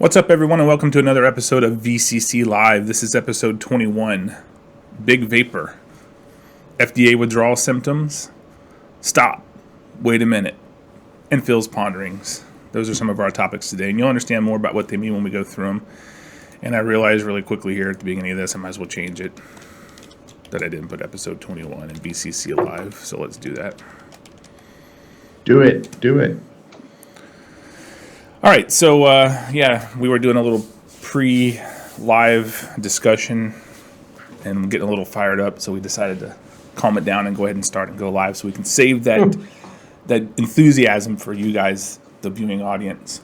What's up, everyone, and welcome to another episode of VCCLive. This is episode 21. Big Vapor. FDA Withdrawal symptoms. Stop. Wait a minute. And Phil's Ponderings. Those are some of our topics today, and you'll understand more about what they mean when we go through them. And I realized really quickly here at the beginning of this, I might as well change it, that I didn't put episode 21 in VCCLive, so let's do that. Do it. All right, so we were doing a little pre-live discussion and getting a little fired up, so we decided to calm it down and go ahead and start and go live so we can save that enthusiasm for you guys, the viewing audience.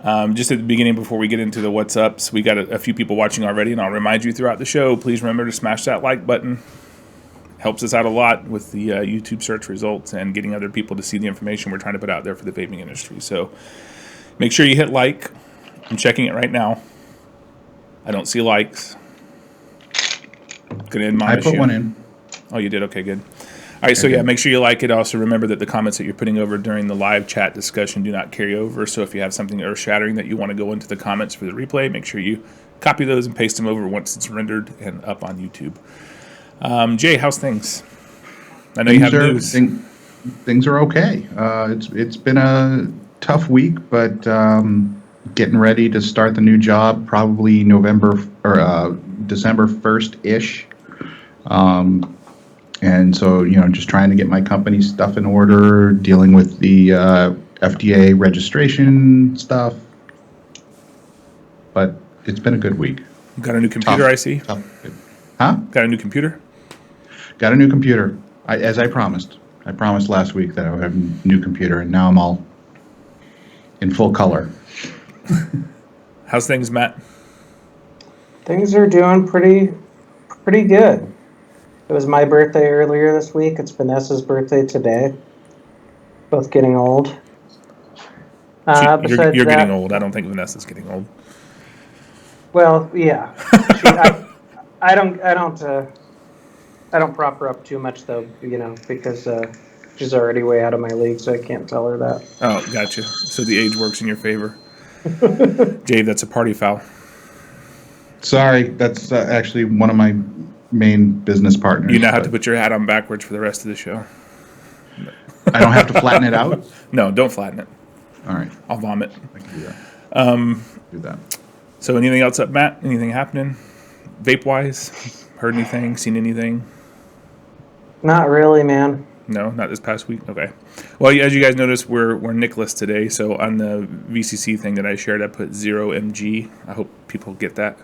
Just at the beginning, before we get into the what's ups, we got a few people watching already, and I'll remind you throughout the show, please remember to smash that like button. Helps us out a lot with the YouTube search results and getting other people to see the information we're trying to put out there for the vaping industry. So make sure you hit like. I'm checking it right now. I don't see likes. Gonna end my I put one in. Oh, you did? Okay, good. All right, so yeah, make sure you like it. Also, remember that the comments that you're putting over during the live chat discussion do not carry over. So if you have something earth-shattering that you want to go into the comments for the replay, make sure you copy those and paste them over once it's rendered and up on YouTube. Jay, how's things? I know you have news. Things are okay. It's been a tough week, but getting ready to start the new job probably November or December 1st-ish. And so, just trying to get my company stuff in order, dealing with the FDA registration stuff. But it's been a good week. Got a new computer, I see. Huh? Got a new computer? Got a new computer, as I promised. I promised last week that I would have a new computer, and now I'm all in full color. How's things, Matt? Things are doing pretty good. It was my birthday earlier this week. It's Vanessa's birthday today. Both getting old. You're getting old. I don't think Vanessa's getting old. Well, yeah. I don't prop her up too much though, because she's already way out of my league, so I can't tell her that. Oh, gotcha. So the age works in your favor. Jay, that's a party foul. Sorry, that's actually one of my main business partners. You now have to put your hat on backwards for the rest of the show. I don't have to flatten it out? No, don't flatten it. All right. I'll vomit. I can do that. Do that. So anything else up, Matt? Anything happening? Vape-wise? Heard anything? Seen anything? Not really, man. No, not this past week? Okay. Well, as you guys noticed, we're Nickless today. So on the VCC thing that I shared, I put 0 mg. I hope people get that.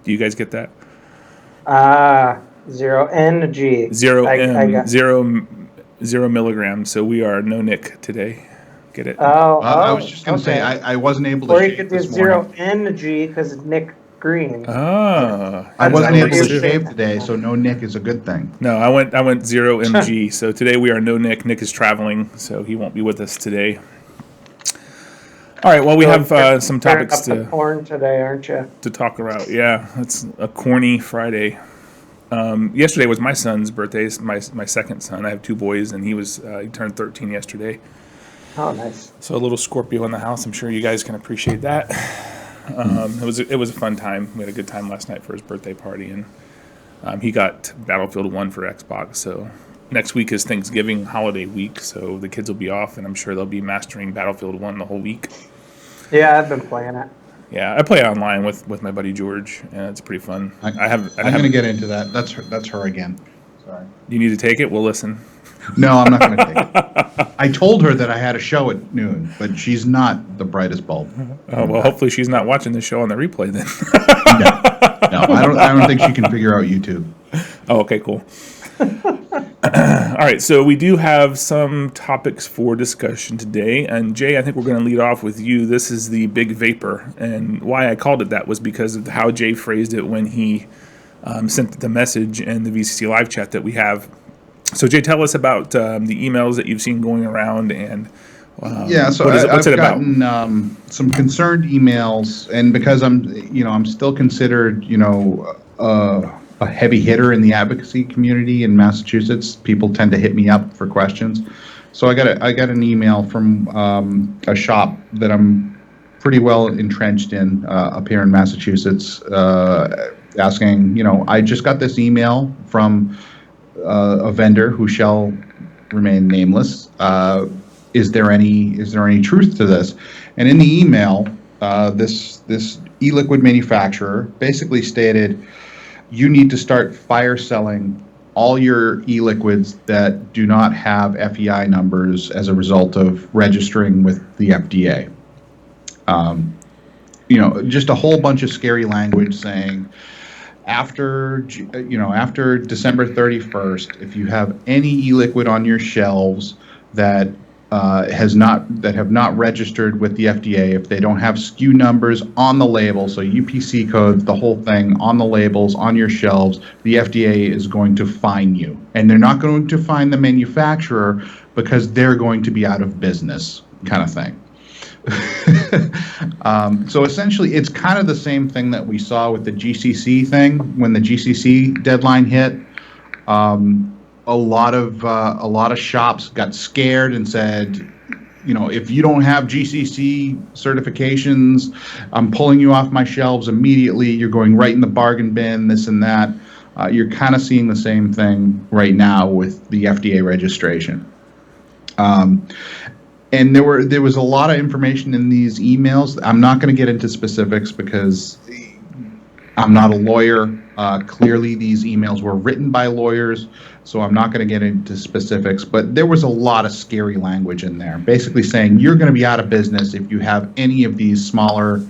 Do you guys get that? 0 ng. 0 milligrams. So we are no Nick today. Get it? I was just going to say, I wasn't able to. Or you could do 0 ng because it's Nick Green. I wasn't able to shave today, so no Nick is a good thing. No, I went 0 mg. So today we are no Nick. Nick is traveling, so he won't be with us today. All right. Well, we have some topics to corn today, aren't you? To talk about. Yeah, it's a corny Friday. Yesterday was my son's birthday. It's my second son. I have two boys, and he turned 13 yesterday. Oh, nice. So a little Scorpio in the house. I'm sure you guys can appreciate that. It was a fun time. We had a good time last night for his birthday party, and he got Battlefield 1 for Xbox. So next week is Thanksgiving holiday week, so the kids will be off, and I'm sure they'll be mastering Battlefield 1 the whole week. Yeah, I've been playing it. Yeah, I play it online with my buddy George, and it's pretty fun. I'm going to get into that. That's her again. Sorry. You need to take it? We'll listen. No, I'm not going to take it. I told her that I had a show at noon, but she's not the brightest bulb. Oh, well, hopefully she's not watching this show on the replay then. No, I don't think she can figure out YouTube. Oh, okay, cool. All right, so we do have some topics for discussion today, and Jay, I think we're going to lead off with you. This is the Big Vapor, and why I called it that was because of how Jay phrased it when he sent the message in the VCC live chat that we have. So Jay, tell us about the emails that you've seen going around, and what's it gotten some concerned emails, and because I'm still considered a heavy hitter in the advocacy community in Massachusetts. People tend to hit me up for questions. So I got an email from a shop that I'm pretty well entrenched in up here in Massachusetts, asking, I just got this email from a vendor who shall remain nameless. Is there any truth to this? And in the email, this e-liquid manufacturer basically stated, you need to start fire selling all your e-liquids that do not have FEI numbers as a result of registering with the FDA. Just a whole bunch of scary language saying, after December 31st, if you have any e-liquid on your shelves that have not registered with the FDA, if they don't have SKU numbers on the label, so UPC codes, the whole thing on the labels, on your shelves, the FDA is going to fine you. And they're not going to fine the manufacturer because they're going to be out of business, kind of thing. So essentially, it's kind of the same thing that we saw with the GCC thing. When the GCC deadline hit, a lot of shops got scared and said, if you don't have GCC certifications, I'm pulling you off my shelves immediately. You're going right in the bargain bin, this and that. You're kind of seeing the same thing right now with the FDA registration. And there was a lot of information in these emails. I'm not going to get into specifics because I'm not a lawyer. Clearly, these emails were written by lawyers, so I'm not going to get into specifics. But there was a lot of scary language in there, basically saying you're going to be out of business if you have any of these smaller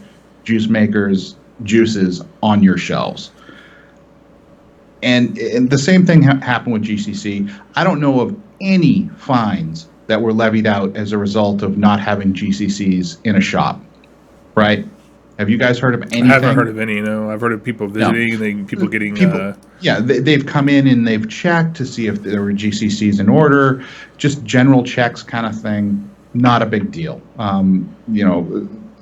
juice makers' juices on your shelves. And the same thing happened with GCC. I don't know of any fines that were levied out as a result of not having GCCs in a shop, right? Have you guys heard of anything? I haven't heard of any, I've heard of people visiting, people getting... they've come in and they've checked to see if there were GCCs in order, just general checks kind of thing, not a big deal.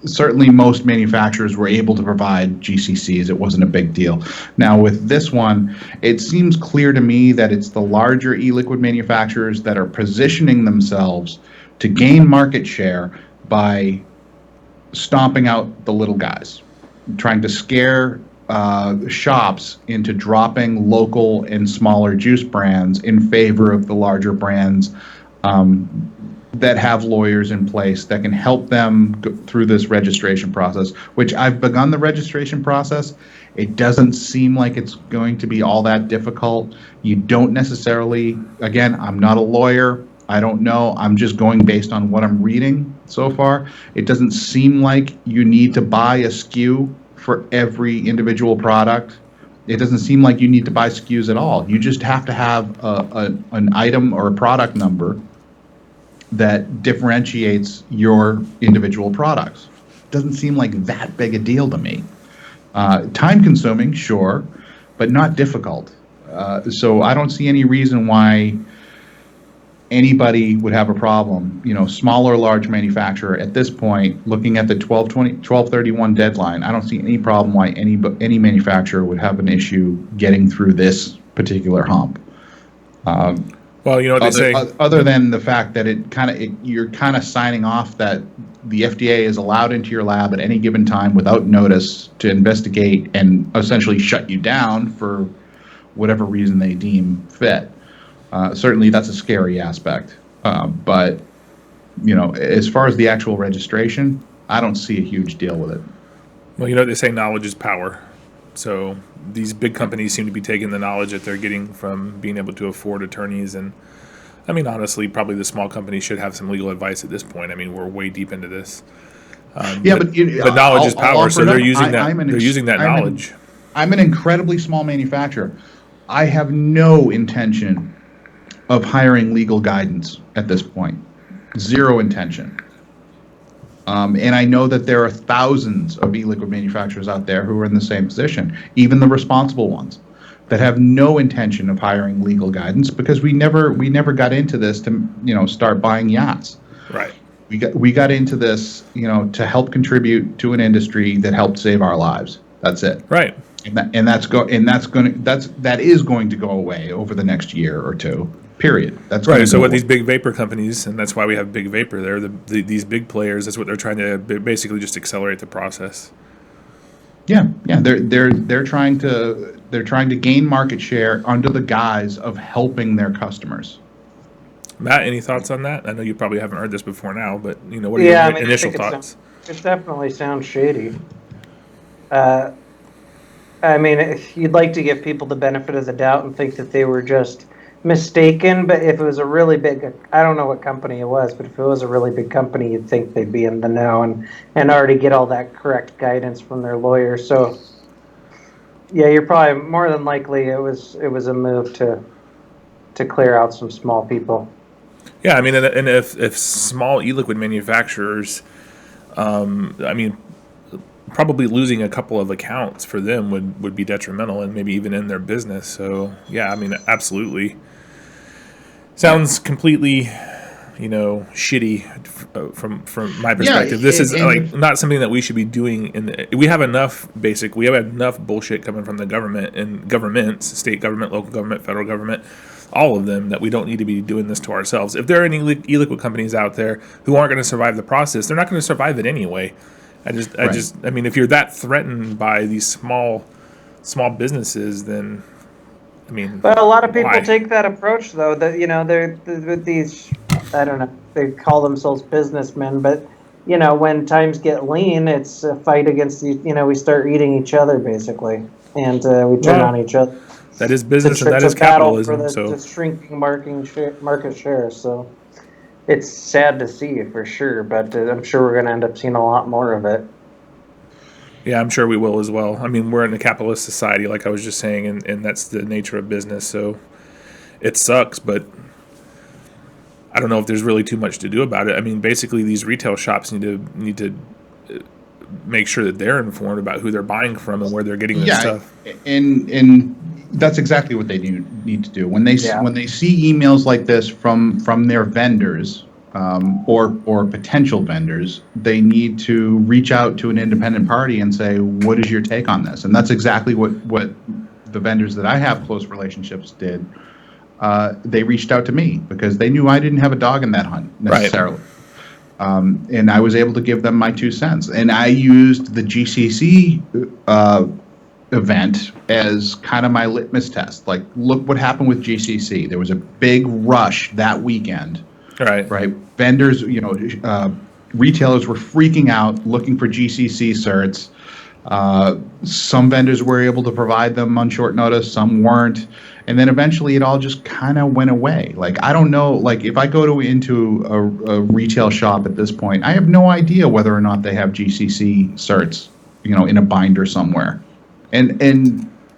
Certainly most manufacturers were able to provide GCCs. It wasn't a big deal. Now with this one, it seems clear to me that it's the larger e-liquid manufacturers that are positioning themselves to gain market share by stomping out the little guys, trying to scare shops into dropping local and smaller juice brands in favor of the larger brands that have lawyers in place that can help them go through this registration process, which I've begun the registration process. It doesn't seem like it's going to be all that difficult. You don't necessarily, again, I'm not a lawyer. I don't know. I'm just going based on what I'm reading so far. It doesn't seem like you need to buy a SKU for every individual product. It doesn't seem like you need to buy SKUs at all. You just have to have an item or a product number that differentiates your individual products. Doesn't seem like that big a deal to me. Time consuming, sure, but not difficult. So I don't see any reason why anybody would have a problem. Small or large manufacturer at this point, looking at the 12/31 deadline, I don't see any problem why any manufacturer would have an issue getting through this particular hump. Well, you know what they say. Other than the fact that you're kind of signing off that the FDA is allowed into your lab at any given time without notice to investigate and essentially shut you down for whatever reason they deem fit. Certainly, that's a scary aspect. But as far as the actual registration, I don't see a huge deal with it. Well, they say knowledge is power. So these big companies seem to be taking the knowledge that they're getting from being able to afford attorneys. And I mean, honestly, probably the small companies should have some legal advice at this point. I mean, we're way deep into this. But knowledge is power, so they're using that knowledge. I'm an incredibly small manufacturer. I have no intention of hiring legal guidance at this point. Zero intention. And I know that there are thousands of e-liquid manufacturers out there who are in the same position, even the responsible ones, that have no intention of hiring legal guidance because we never got into this to start buying yachts. Right. We got into this to help contribute to an industry that helped save our lives. That's it. Right. That is going to go away over the next year or two. Period. That's right. So what these big vapor companies, and that's why we have big vapor there. These big players. That's what they're trying to basically just accelerate the process. Yeah. They're trying to gain market share under the guise of helping their customers. Matt, any thoughts on that? I know you probably haven't heard this before now, but what are your initial thoughts? It definitely sounds shady. You'd like to give people the benefit of the doubt and think that they were just mistaken, but if it was a really big, I don't know what company it was, but if it was a really big company, you'd think they'd be in the know and already get all that correct guidance from their lawyer. So yeah, you're probably more than likely it was a move to clear out some small people. Yeah, I mean, and if small e-liquid manufacturers, probably losing a couple of accounts for them would be detrimental and maybe even in their business. So yeah, I mean, absolutely. Sounds completely, shitty from my perspective. This is not something that we should be doing. We have enough bullshit coming from the government and governments, state government, local government, federal government, all of them, that we don't need to be doing this to ourselves. If there are any e-liquid companies out there who aren't going to survive the process, they're not going to survive it anyway. If you're that threatened by these small businesses, then but a lot of people take that approach, though. That they're these, I don't know, they call themselves businessmen, but when times get lean, it's a fight against we start eating each other basically, and we turn on each other. That is business, and that is capitalism. For the shrinking market share. So it's sad to see for sure, but I'm sure we're going to end up seeing a lot more of it. Yeah, I'm sure we will as well. I mean, we're in a capitalist society, like I was just saying, and that's the nature of business. So it sucks, but I don't know if there's really too much to do about it. I mean, basically, these retail shops need to make sure that they're informed about who they're buying from and where they're getting their stuff. And that's exactly what they need to do. When they see emails like this from their vendors or potential vendors, they need to reach out to an independent party and say, what is your take on this? And that's exactly what the vendors that I have close relationships did. They reached out to me because they knew I didn't have a dog in that hunt necessarily. Right. And I was able to give them my 2 cents. And I used the GCC event as kind of my litmus test. Like, look what happened with GCC. There was a big rush that weekend. Right. Vendors, retailers were freaking out, looking for GCC certs. Some vendors were able to provide them on short notice, some weren't. And then eventually it all just kind of went away. Like, I don't know, like if I go into a retail shop at this point, I have no idea whether or not they have GCC certs, in a binder somewhere. And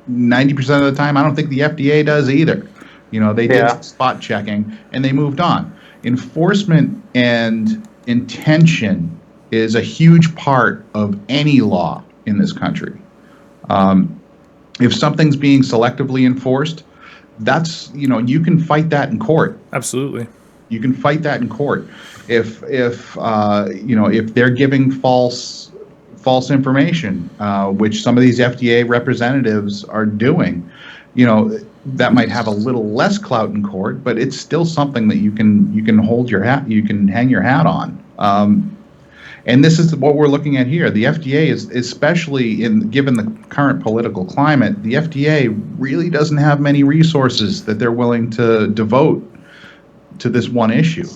90% of the time, I don't think the FDA does either. They did spot checking and they moved on. Enforcement and intention is a huge part of any law in this country. If something's being selectively enforced, that's, you can fight that in court. Absolutely. You can fight that in court. If they're giving false information, which some of these FDA representatives are doing, that might have a little less clout in court, but it's still something that you can hold your hat, you can hang your hat on. And this is what we're looking at here. The FDA is, especially given the current political climate, the FDA really doesn't have many resources that they're willing to devote to this one issue.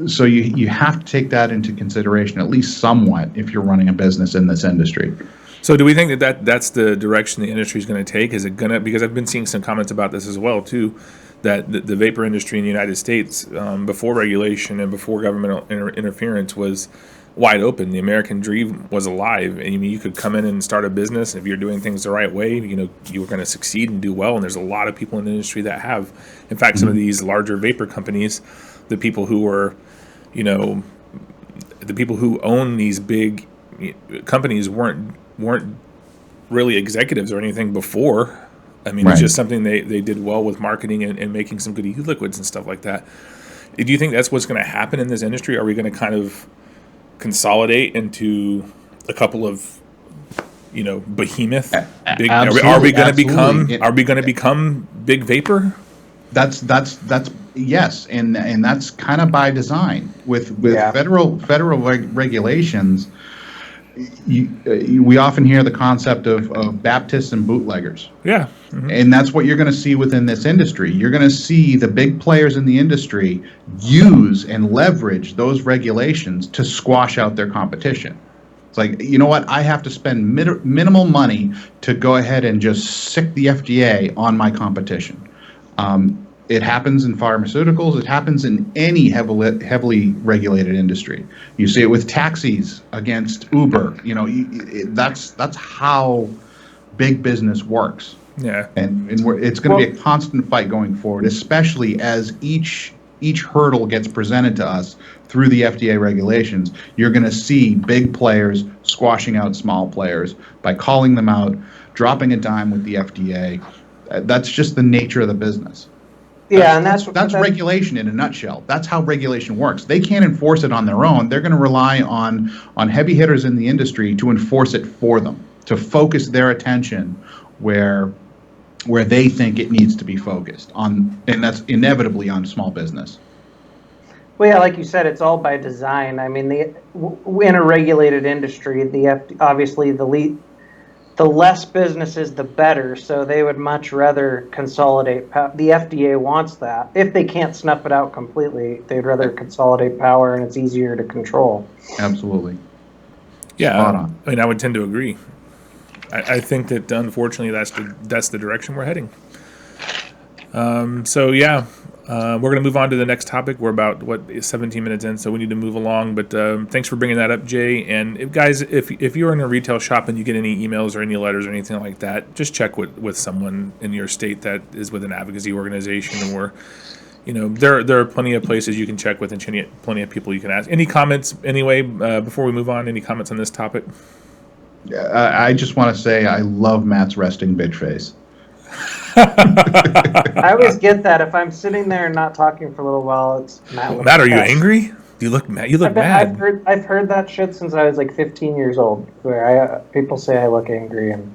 So you have to take that into consideration, at least somewhat, if you're running a business in this industry. So do we think that's the direction the industry is going to take? Is it going to, because I've been seeing some comments about this as well, too, that the vapor industry in the United States, before regulation and before governmental interference, was wide open. The American dream was alive. I mean, you could come in and start a business. If you're doing things the right way, you were going to succeed and do well. And there's a lot of people in the industry that have. In fact, some of these larger vapor companies, the people who were, the people who own these big companies weren't really executives or anything before. I mean, It's just something they did well with marketing and making some good e-liquids and stuff like that. Do you think that's what's going to happen in this industry? Are we going to kind of consolidate into a couple of, behemoth? Big, are we going to become big vapor? That's yes, and that's kind of by design with federal regulations. We often hear the concept of Baptists and bootleggers. Yeah. Mm-hmm. And that's what you're going to see within this industry. You're going to see the big players in the industry use and leverage those regulations to squash out their competition. It's like, you know what? I have to spend minimal money to go ahead and just sick the FDA on my competition. It happens in pharmaceuticals. It happens in any heavily regulated industry. You see it with taxis against Uber. You know, that's how big business works. Yeah, and it's going to be a constant fight going forward, especially as each hurdle gets presented to us through the FDA regulations. You're going to see big players squashing out small players by calling them out, dropping a dime with the FDA. That's just the nature of the business. Yeah, and that's regulation in a nutshell. That's how regulation works. They can't enforce it on their own. They're going to rely on heavy hitters in the industry to enforce it for them, to focus their attention where they think it needs to be focused on, and that's inevitably on small business. Well, yeah, like you said, it's all by design. I mean, in a regulated industry, obviously the less businesses, the better. So they would much rather consolidate. The FDA wants that. If they can't snuff it out completely, they'd rather consolidate power, and it's easier to control. Absolutely. Yeah, I mean, I would tend to agree. I think that unfortunately that's the direction we're heading. So yeah, we're going to move on to the next topic. We're about 17 minutes in, so we need to move along. But thanks for bringing that up, Jay. And if you're in a retail shop and you get any emails or any letters or anything like that, just check with someone in your state that is with an advocacy organization, or there are plenty of places you can check with and plenty of people you can ask. Any comments anyway before we move on? Any comments on this topic? I just want to say I love Matt's resting bitch face. I always get that if I'm sitting there and not talking for a little while. It's Matt. Matt, are you angry? You look mad. You look mad. I've heard that shit since I was like 15 years old. Where people say I look angry and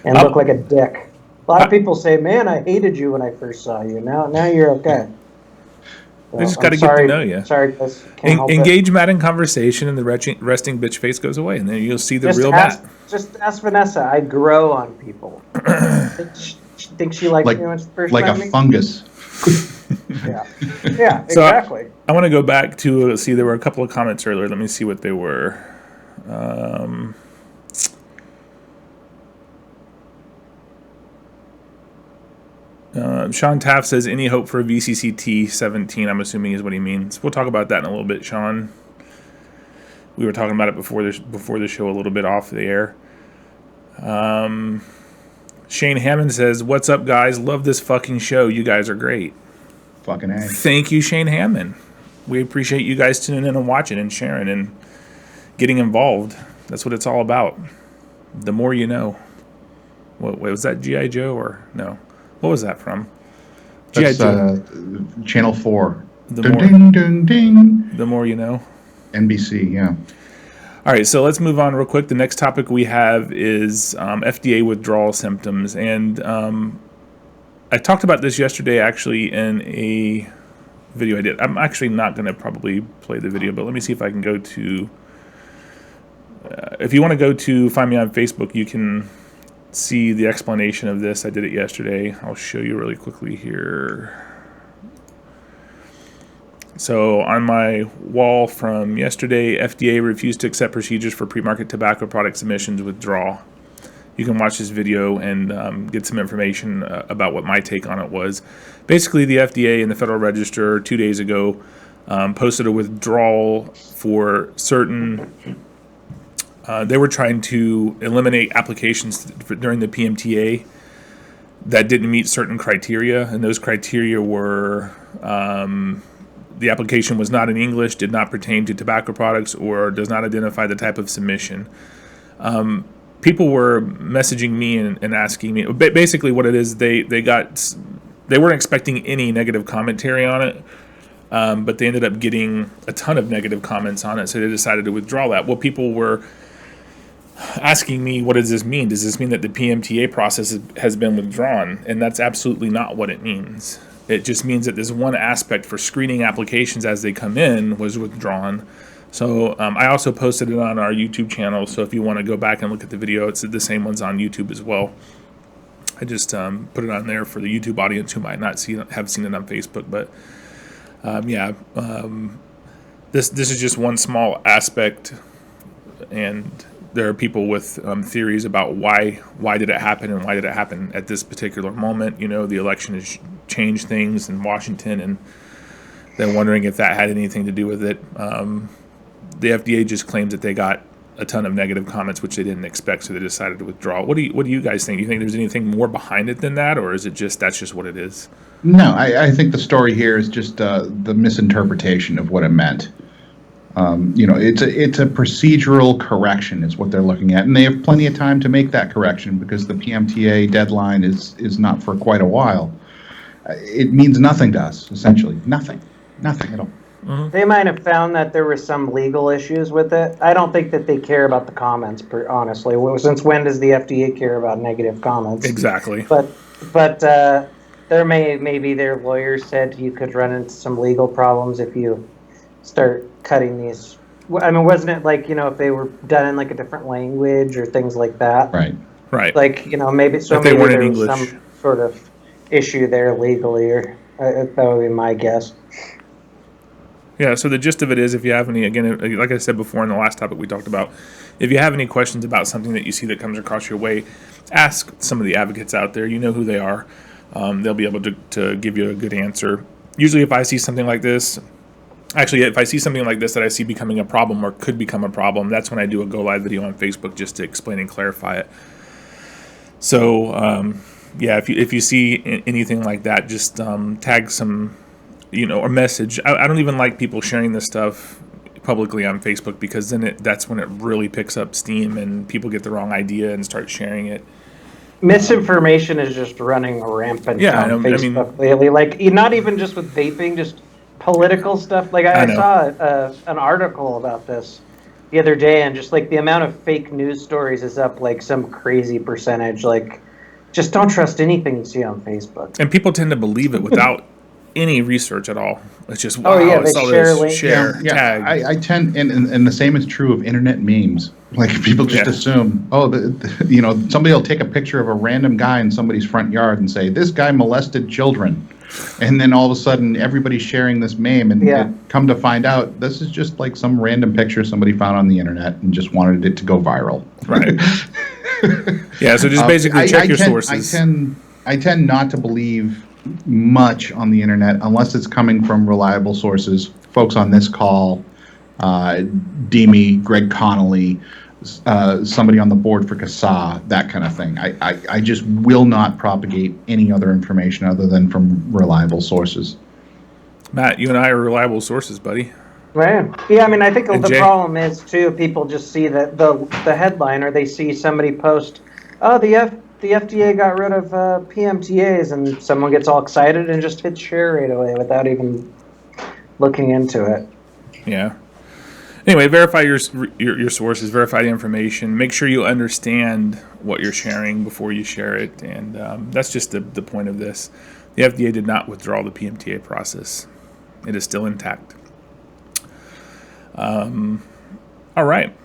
look like a dick. A lot of people say, "Man, I hated you when I first saw you. Now you're okay." They just got to get to know you. Sorry, guys. Engage Matt in conversation, and the resting bitch face goes away, and then you'll see the real Matt. Just ask Vanessa. I grow on people. Think she likes me when she first met me? Like a fungus. Yeah, exactly. So I want to go back to see. There were a couple of comments earlier. Let me see what they were. Sean Taft says, any hope for VCCT 17? I'm assuming is what he means. We'll talk about that in a little bit, Sean. We were talking about it before the show a little bit off the air. Shane Hammond says, what's up, guys? Love this fucking show. You guys are great. Fucking A. Thank you, Shane Hammond. We appreciate you guys tuning in and watching and sharing and getting involved. That's what it's all about. The more you know. What was that, G.I. Joe or no? What was that from? That's Channel 4. Ding, ding, ding. The more you know. NBC, yeah. All right, so let's move on real quick. The next topic we have is FDA withdrawal symptoms. And I talked about this yesterday, actually, in a video I did. I'm actually not going to probably play the video, but let me see if I can go to... if you want to go to find me on Facebook, you can see the explanation of this. I did it yesterday. I'll show you really quickly here. So on my wall from yesterday, FDA refused to accept procedures for pre-market tobacco product submissions withdrawal. You can watch this video and get some information about what my take on it was. Basically, the FDA and the Federal Register 2 days ago posted a withdrawal for certain... they were trying to eliminate applications during the PMTA that didn't meet certain criteria, and those criteria were the application was not in English, did not pertain to tobacco products, or does not identify the type of submission. People were messaging me and asking me, basically what it is, they weren't expecting any negative commentary on it, but they ended up getting a ton of negative comments on it, so they decided to withdraw that. Well, people were asking me, what does this mean? Does this mean that the PMTA process has been withdrawn? And that's absolutely not what it means. It just means that this one aspect for screening applications as they come in was withdrawn. So I also posted it on our YouTube channel. So if you want to go back and look at the video, it's the same one's on YouTube as well. I just put it on there for the YouTube audience who might not have seen it on Facebook. But this is just one small aspect, and there are people with theories about why did it happen and why did it happen at this particular moment. You know, the election has changed things in Washington, and then wondering if that had anything to do with it. The FDA just claims that they got a ton of negative comments, which they didn't expect, so they decided to withdraw. What do you guys think? Do you think there's anything more behind it than that, or is it just that's just what it is? No, I think the story here is just the misinterpretation of what it meant. It's a procedural correction is what they're looking at, and they have plenty of time to make that correction because the PMTA deadline is not for quite a while. It means nothing to us, essentially. Nothing at all. Mm-hmm. They might have found that there were some legal issues with it. I don't think that they care about the comments, honestly. Since when does the FDA care about negative comments? Exactly. But maybe their lawyer said you could run into some legal problems if you start cutting these. I mean, wasn't it like, if they were done in like a different language or things like that? Right. Like, maybe so. Maybe there was some sort of issue there legally, or that would be my guess. Yeah, so the gist of it is, if you have any, again, like I said before in the last topic we talked about, if you have any questions about something that you see that comes across your way, ask some of the advocates out there. You know who they are. They'll be able to give you a good answer. Usually if I see something like this, if I see something like this that I see becoming a problem or could become a problem, that's when I do a go live video on Facebook just to explain and clarify it. So, if you see anything like that, just tag some, or message. I don't even like people sharing this stuff publicly on Facebook because then that's when it really picks up steam and people get the wrong idea and start sharing it. Misinformation is just running rampant on Facebook lately. Like, not even just with vaping, just political stuff. Like I saw an article about this the other day, and just like the amount of fake news stories is up like some crazy percentage. Like, just don't trust anything you see on Facebook. And people tend to believe it without any research at all. It's just tag. I tend, and the same is true of internet memes. Like people just assume, somebody will take a picture of a random guy in somebody's front yard and say, this guy molested children. And then all of a sudden everybody's sharing this meme, and come to find out this is just like some random picture somebody found on the internet and just wanted it to go viral. Right. So just basically check your sources. I tend not to believe much on the internet unless it's coming from reliable sources. Folks on this call, Demi, Greg Connolly, somebody on the board for CASA, that kind of thing. I just will not propagate any other information other than from reliable sources. Matt, you and I are reliable sources, buddy. Right. Yeah, I mean, I think the problem is, too, people just see the headline, or they see somebody post, the FDA got rid of PMTAs, and someone gets all excited and just hits share right away without even looking into it. Yeah. Anyway, verify your sources, verify the information. Make sure you understand what you're sharing before you share it, and that's just the point of this. The FDA did not withdraw the PMTA process. It is still intact. All right.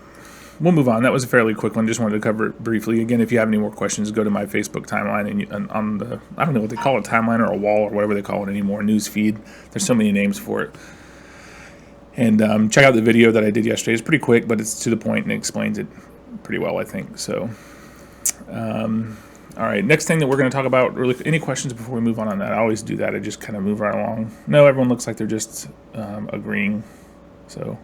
We'll move on. That was a fairly quick one. Just wanted to cover it briefly. Again, if you have any more questions, go to my Facebook timeline and on the, I don't know what they call it, timeline or a wall or whatever they call it anymore, news feed. There's so many names for it. And check out the video that I did yesterday. It's pretty quick, but it's to the point and it explains it pretty well, I think. So, all right. Next thing that we're going to talk about, really, any questions before we move on that? I always do that. I just kind of move right along. No, everyone looks like they're just agreeing. So.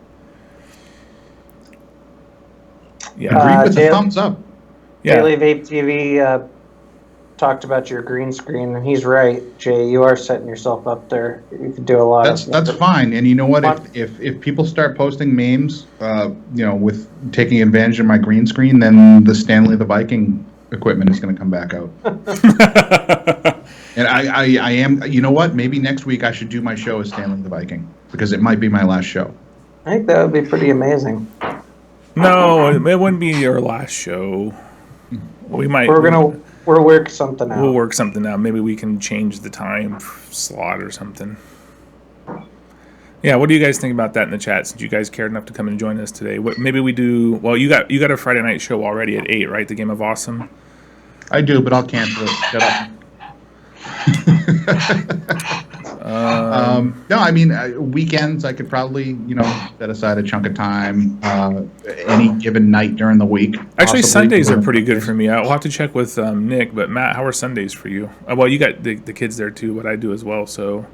Yeah, agree with the thumbs up. Yeah. Daily Vape TV talked about your green screen, and he's right, Jay. You are setting yourself up there. You can do a lot. That's fine. And you know what? If people start posting memes, with taking advantage of my green screen, then the Stanley the Viking equipment is going to come back out. And I am. You know what? Maybe next week I should do my show as Stanley the Viking because it might be my last show. I think that would be pretty amazing. No, it wouldn't be your last show. We might. We're We'll work something out. We'll work something out. Maybe we can change the time slot or something. Yeah, what do you guys think about that in the chat? Since you guys cared enough to come and join us today, maybe we do. Well, you got a Friday night show already at 8, right? The Game of Awesome. I do, but I'll cancel it. Shut up. No, I mean weekends. I could probably set aside a chunk of time any given night during the week. Actually, Sundays are pretty good for me. I'll have to check with Nick. But Matt, how are Sundays for you? Well, you got the kids there too. What I do as well. So.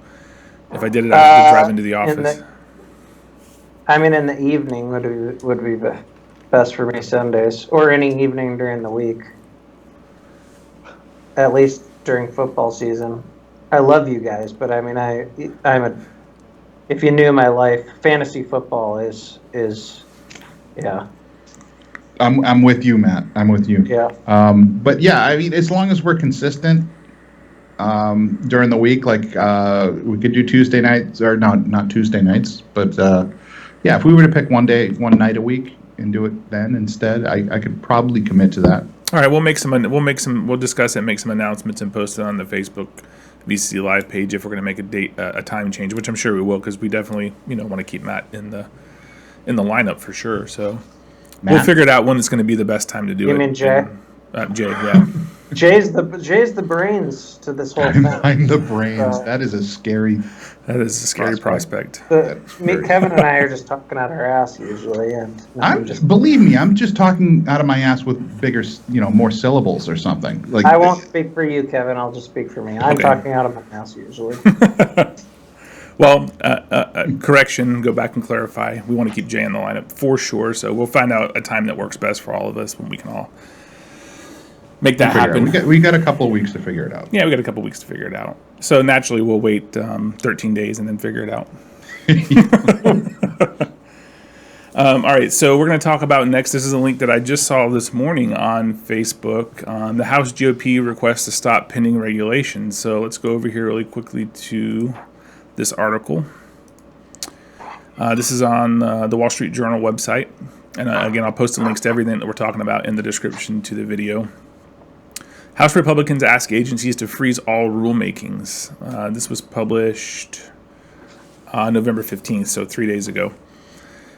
If I did it, I have to drive into the office. In the evening would be best for me Sundays, or any evening during the week. At least during football season. I love you guys, but if you knew my life, fantasy football is yeah. I'm with you, Matt. I'm with you. Yeah. But yeah, I mean, as long as we're consistent. During the week, like we could do Tuesday nights, or not Tuesday nights, but yeah, if we were to pick one night a week and do it then instead, I could probably commit to that. All right, we'll discuss it, make some announcements, and post it on the Facebook VCCLive page if we're going to make a time change, which I'm sure we will, because we definitely want to keep Matt in the lineup for sure. So Matt? We'll figure it out when it's going to be the best time to do it. You mean Jay? Jay, yeah. Jay's the brains to this whole thing. I'm the brains. That is a scary prospect. Kevin and I are just talking out our ass usually, and believe me, I'm just talking out of my ass with bigger, more syllables or something. Like I won't speak for you, Kevin. I'll just speak for me. I'm talking out of my ass usually. Well, correction. Go back and clarify. We want to keep Jay in the lineup for sure. So we'll find out a time that works best for all of us when we can all make that happen. We got a couple of weeks to figure it out. Yeah, we got a couple of weeks to figure it out. So naturally, we'll wait 13 days and then figure it out. All right, so we're going to talk about next. This is a link that I just saw this morning on Facebook. The House GOP requests to stop pending regulations. So let's go over here really quickly to this article. This is on the Wall Street Journal website. And again, I'll post the links to everything that we're talking about in the description to the video. House Republicans ask agencies to freeze all rulemakings. This was published November 15th, so 3 days ago.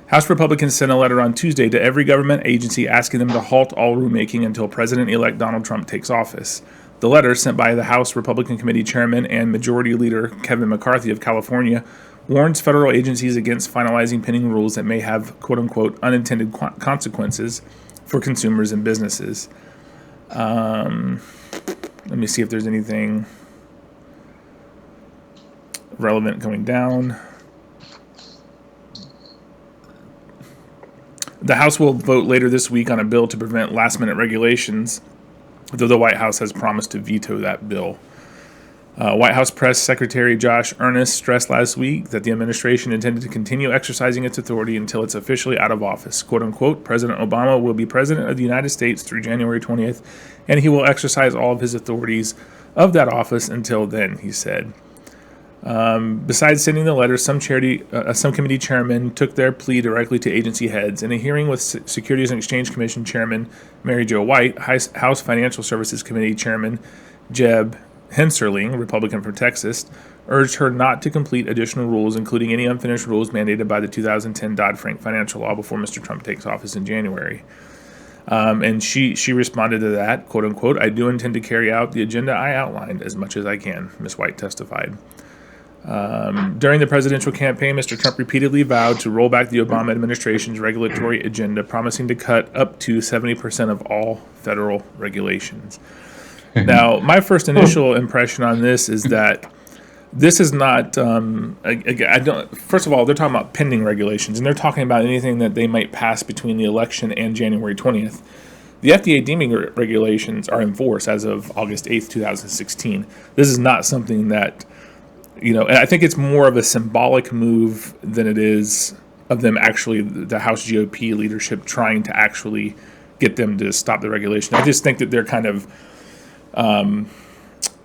House Republicans sent a letter on Tuesday to every government agency asking them to halt all rulemaking until President-elect Donald Trump takes office. The letter, sent by the House Republican Committee Chairman and Majority Leader Kevin McCarthy of California, warns federal agencies against finalizing pending rules that may have quote-unquote unintended consequences for consumers and businesses. Let me see if there's anything relevant coming down. The House will vote later this week on a bill to prevent last-minute regulations, though the White House has promised to veto that bill. White House Press Secretary Josh Earnest stressed last week that the administration intended to continue exercising its authority until it's officially out of office. Quote unquote, President Obama will be president of the United States through January 20th, and he will exercise all of his authorities of that office until then, he said. Besides sending the letter, some committee chairmen took their plea directly to agency heads. In a hearing with Securities and Exchange Commission Chairman Mary Jo White, House Financial Services Committee Chairman Jeb Hensarling, Republican from Texas, urged her not to complete additional rules, including any unfinished rules mandated by the 2010 Dodd-Frank financial law before Mr. Trump takes office in January. And she responded to that, quote unquote, I do intend to carry out the agenda I outlined as much as I can, Ms. White testified. During the presidential campaign, Mr. Trump repeatedly vowed to roll back the Obama administration's regulatory agenda, promising to cut up to 70% of all federal regulations. Now, my first initial impression on this is that this is not. First of all, they're talking about pending regulations, and they're talking about anything that they might pass between the election and January 20th. The FDA deeming regulations are in force as of August 8th, 2016. This is not something that, and I think it's more of a symbolic move than it is of them actually, the House GOP leadership, trying to actually get them to stop the regulation. I just think that they're kind of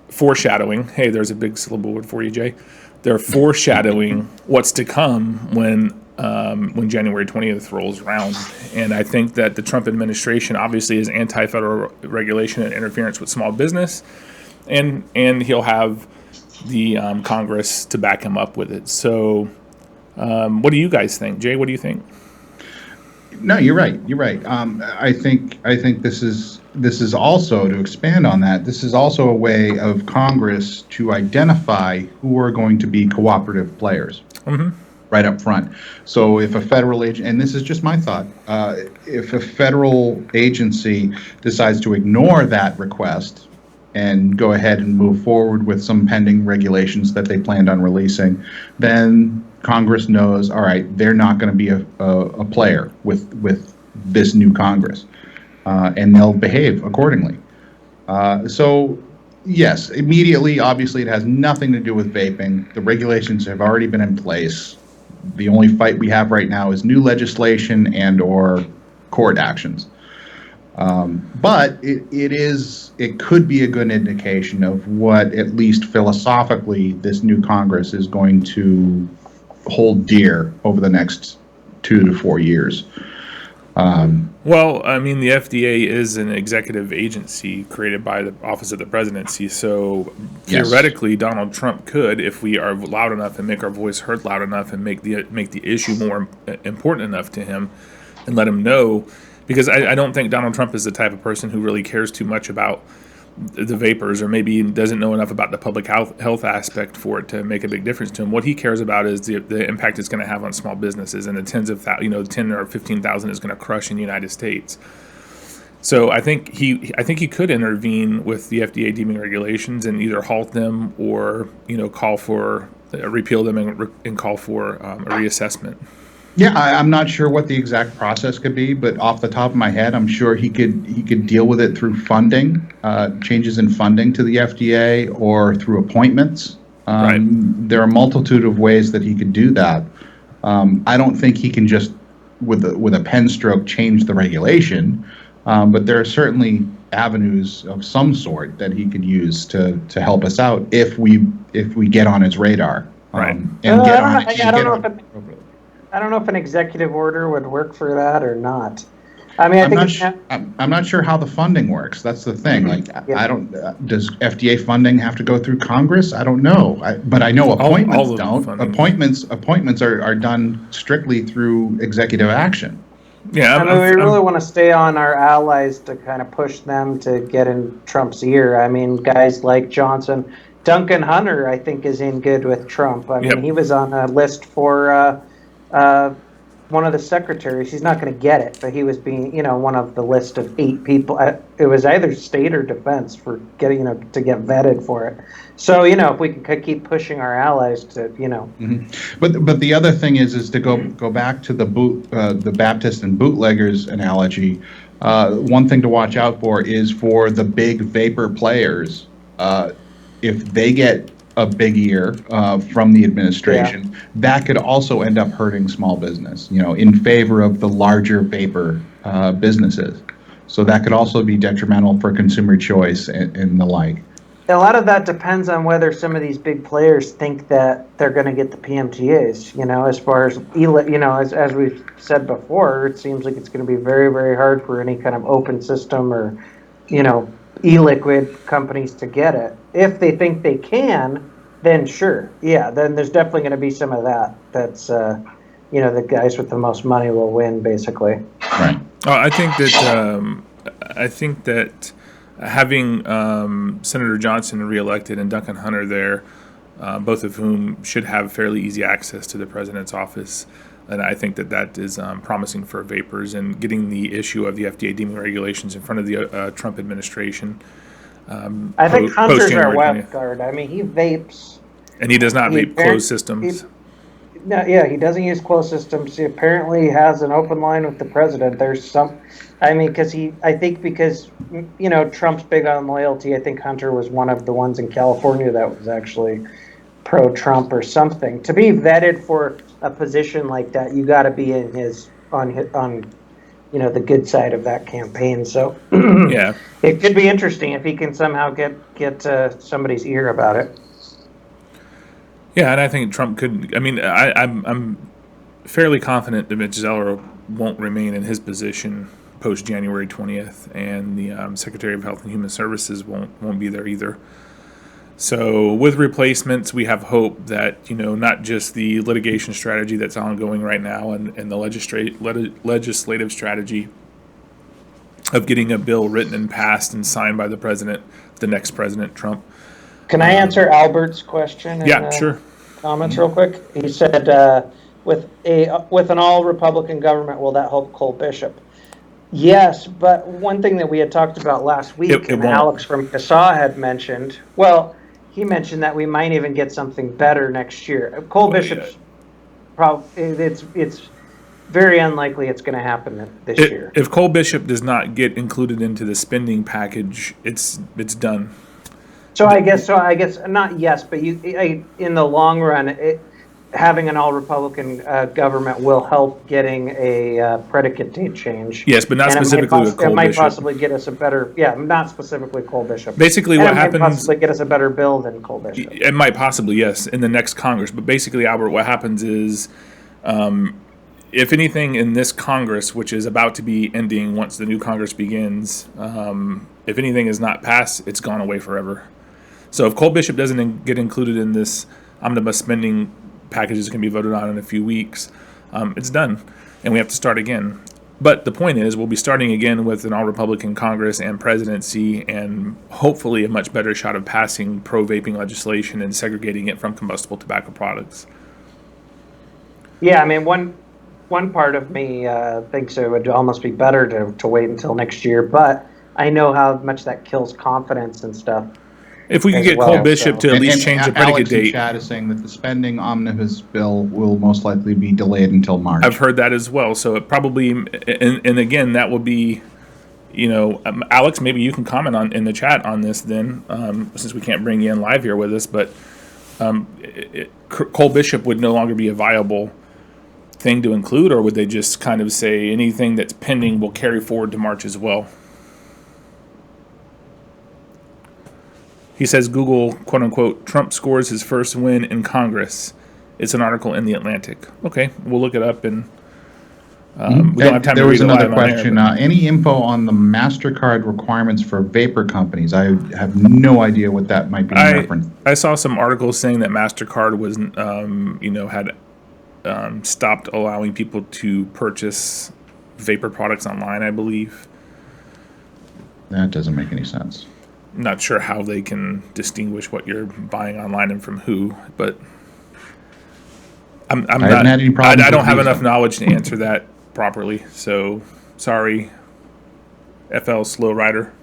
foreshadowing. Hey, there's a big syllable word for you, Jay. They're foreshadowing what's to come when when January 20th rolls around. And I think that the Trump administration obviously is anti-federal regulation and interference with small business, and he'll have the Congress to back him up with it. So what do you guys think? Jay, what do you think? No, you're right. You're right. I think this is also, to expand on that, this is also a way of Congress to identify who are going to be cooperative players. Mm-hmm. Right up front. So if a federal agent, and this is just my thought, if a federal agency decides to ignore that request and go ahead and move forward with some pending regulations that they planned on releasing, then Congress knows, all right, they're not going to be a player with this new Congress, and they'll behave accordingly. So yes, immediately, obviously, it has nothing to do with vaping. The regulations have already been in place. The only fight we have right now is new legislation and or court actions. But it could be a good indication of what, at least philosophically, this new Congress is going to hold dear over the next 2 to 4 years. Well, I mean, the FDA is an executive agency created by the Office of the Presidency. So theoretically, Donald Trump could, if we are loud enough and make our voice heard loud enough and make the issue more important enough to him and let him know, because I don't think Donald Trump is the type of person who really cares too much about the vapors, or maybe doesn't know enough about the public health aspect for it to make a big difference to him. What he cares about is the impact it's going to have on small businesses, and the 10 or 15,000 is going to crush in the United States. So I think he could intervene with the FDA deeming regulations and either halt them or call for repeal them and call for a reassessment. Yeah, I'm not sure what the exact process could be, but off the top of my head, I'm sure he could deal with it through funding, changes in funding to the FDA, or through appointments. Right. There are a multitude of ways that he could do that. I don't think he can just, with a pen stroke, change the regulation, but there are certainly avenues of some sort that he could use to help us out if we get on his radar. Right. I don't know if an executive order would work for that or not. I mean, I'm not sure how the funding works. That's the thing. I don't. Does FDA funding have to go through Congress? I don't know. But I know appointments don't. Appointments are done strictly through executive action. Yeah, we really want to stay on our allies to kind of push them to get in Trump's ear. I mean, guys like Johnson, Duncan Hunter, I think, is in good with Trump. I mean, he was on a list for. One of the secretaries, he's not going to get it, but he was being, one of the list of 8 people. It was either state or defense for getting, to get vetted for it. So, if we could keep pushing our allies to, Mm-hmm. But the other thing is to go back to the Baptist and bootleggers analogy. One thing to watch out for is for the big vapor players. If they get a big ear from the administration, that could also end up hurting small business, in favor of the larger vapor businesses. So that could also be detrimental for consumer choice and the like. A lot of that depends on whether some of these big players think that they're going to get the PMTAs. As far as as we've said before, it seems like it's going to be very, very hard for any kind of open system or e-liquid companies to get it. If they think they can, then sure, then there's definitely going to be some of that. That's the guys with the most money will win, basically. Right. I think that having Senator Johnson reelected and Duncan Hunter there, both of whom should have fairly easy access to the president's office, and I think that is promising for vapors and getting the issue of the FDA deeming regulations in front of the Trump administration. I think Hunter's our wild card. I mean, he vapes. And he does not vape closed systems. He doesn't use closed systems. He apparently has an open line with the president. There's because Trump's big on loyalty. I think Hunter was one of the ones in California that was actually pro-Trump or something. To be vetted for a position like that, you got to be on the good side of that campaign. So it could be interesting if he can somehow get somebody's ear about it. Yeah, and I think Trump could. I mean, I'm fairly confident that Mitch Zeller won't remain in his position post January 20th, and the Secretary of Health and Human Services won't be there either. So with replacements, we have hope that, not just the litigation strategy that's ongoing right now and the legislative strategy of getting a bill written and passed and signed by the next President Trump. Can I answer Albert's question? Yeah, sure. Comments real quick. He said, with an all Republican government, will that help Cole Bishop? Yes, but one thing that we had talked about last week, and Alex from CASA had mentioned, he mentioned that we might even get something better next year. Cole Bishop's it's very unlikely it's going to happen this year. If Cole Bishop does not get included into the spending package, it's done. So I guess not yes, but in the long run, having an all-Republican government will help getting a predicate date change. Yes, but not specifically with Cole Bishop. It might possibly get us a better, not specifically Cole Bishop. Basically, what happens... It might possibly get us a better bill than Cole Bishop. It might possibly, yes, in the next Congress. But basically, Albert, what happens is, if anything in this Congress, which is about to be ending once the new Congress begins, if anything is not passed, it's gone away forever. So if Cole Bishop doesn't get included in this omnibus spending package is going to be voted on in a few weeks, it's done, and we have to start again. But the point is, we'll be starting again with an all-Republican Congress and presidency, and hopefully a much better shot of passing pro-vaping legislation and segregating it from combustible tobacco products. Yeah, I mean, one part of me thinks it would almost be better to wait until next year, but I know how much that kills confidence and stuff. If we could get Cole Bishop to at least change the predicate date. Alex in chat is saying that the spending omnibus bill will most likely be delayed until March. I've heard that as well. So it probably, and again, that will be, Alex, maybe you can comment in the chat on this then, since we can't bring you in live here with us. But Cole Bishop would no longer be a viable thing to include, or would they just kind of say anything that's pending will carry forward to March as well? He says Google, quote unquote, Trump scores his first win in Congress. It's an article in The Atlantic. Okay, we'll look it up, and we don't have time to read it. There was another question. Any info on the MasterCard requirements for vapor companies? I have no idea what that might be in reference. I saw some articles saying that MasterCard was, had stopped allowing people to purchase vapor products online, I believe. That doesn't make any sense. Not sure how they can distinguish what you're buying online and from who, but I don't have enough knowledge to answer that properly. So sorry, FL Slow Rider.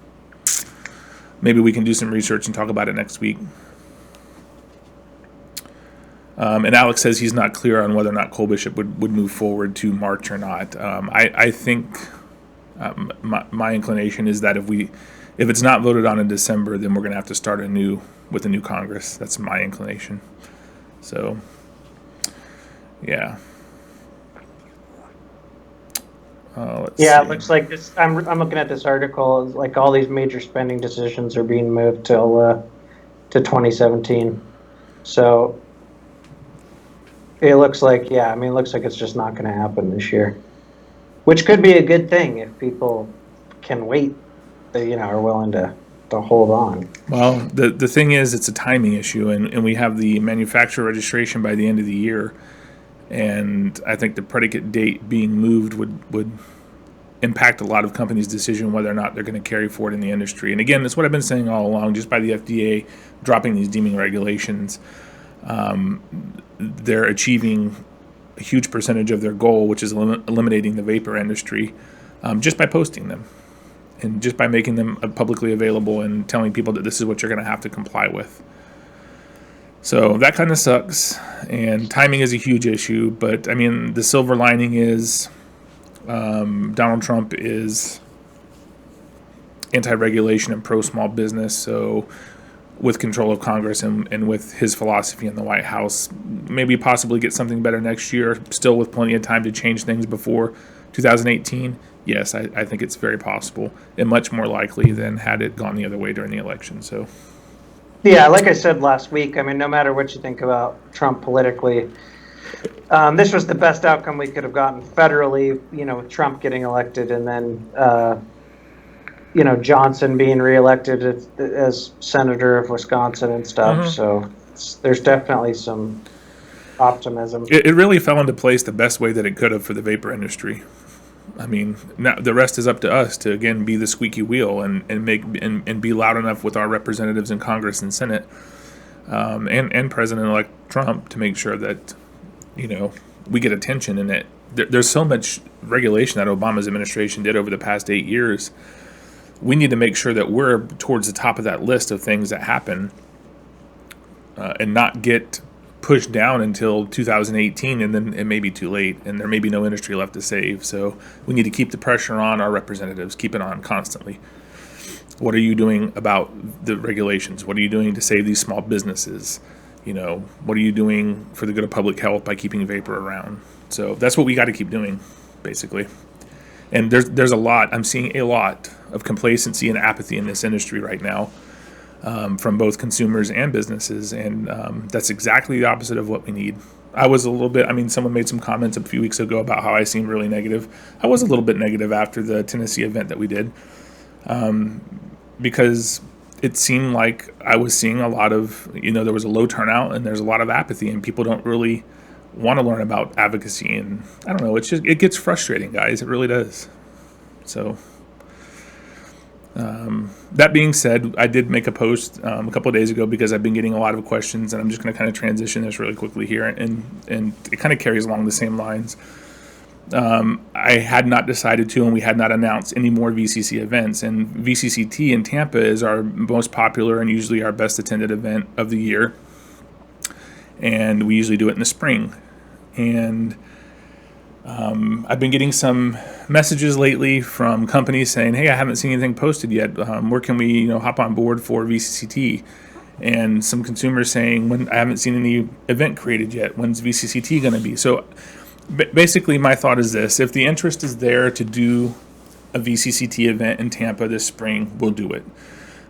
Maybe we can do some research and talk about it next week. And Alex says he's not clear on whether or not Cole Bishop would move forward to March or not. I think my inclination is that if it's not voted on in December, then we're going to have to start with a new Congress. That's my inclination. So, yeah. Let's see. It looks like this. I'm looking at this article. Like all these major spending decisions are being moved to 2017. So it looks like it looks like it's just not going to happen this year, which could be a good thing if people can wait. Are willing to hold on. Well, the thing is, it's a timing issue, and we have the manufacturer registration by the end of the year, and I think the predicate date being moved would impact a lot of companies' decision whether or not they're going to carry forward in the industry. And again, that's what I've been saying all along, just by the FDA dropping these deeming regulations, they're achieving a huge percentage of their goal, which is eliminating the vapor industry, just by posting them. And just by making them publicly available and telling people that this is what you're going to have to comply with. So that kind of sucks, and timing is a huge issue. But, I mean, the silver lining is Donald Trump is anti-regulation and pro-small business. So with control of Congress and with his philosophy in the White House, maybe possibly get something better next year, still with plenty of time to change things before 2018. Yes, I think it's very possible and much more likely than had it gone the other way during the election. So, yeah, like I said last week, I mean, no matter what you think about Trump politically, This was the best outcome we could have gotten federally, with Trump getting elected and then, Johnson being reelected as senator of Wisconsin and stuff. Mm-hmm. So there's definitely some optimism. It really fell into place the best way that it could have for the vapor industry. I mean, now the rest is up to us to, again, be the squeaky wheel and be loud enough with our representatives in Congress and Senate, and President-elect Trump to make sure that, we get attention. And that there's so much regulation that Obama's administration did over the past 8 years. We need to make sure that we're towards the top of that list of things that happen, and not get pushed down until 2018, and then it may be too late, and there may be no industry left to save. So we need to keep the pressure on our representatives, keep it on constantly. What are you doing about the regulations? What are you doing to save these small businesses? What are you doing for the good of public health by keeping vapor around? So that's what we got to keep doing, basically. And there's a lot. I'm seeing a lot of complacency and apathy in this industry right now, from both consumers and businesses, and that's exactly the opposite of what we need. I was a little bit, someone made some comments a few weeks ago about how I seemed really negative. I was a little bit negative after the Tennessee event that we did, because it seemed like I was seeing a lot of, there was a low turnout and there's a lot of apathy, and people don't really want to learn about advocacy. And I don't know, it gets frustrating, guys. It really does. So that being said, I did make a post a couple of days ago because I've been getting a lot of questions, and I'm just going to kind of transition this really quickly here, and it kind of carries along the same lines. I had not decided to, and we had not announced any more VCC events, and VCCT in Tampa is our most popular and usually our best attended event of the year, and we usually do it in the spring. And I've been getting some messages lately from companies saying, hey, I haven't seen anything posted yet. Where can we, hop on board for VCCT? And some consumers saying, I haven't seen any event created yet. When's VCCT going to be? So basically my thought is this: if the interest is there to do a VCCT event in Tampa this spring, we'll do it.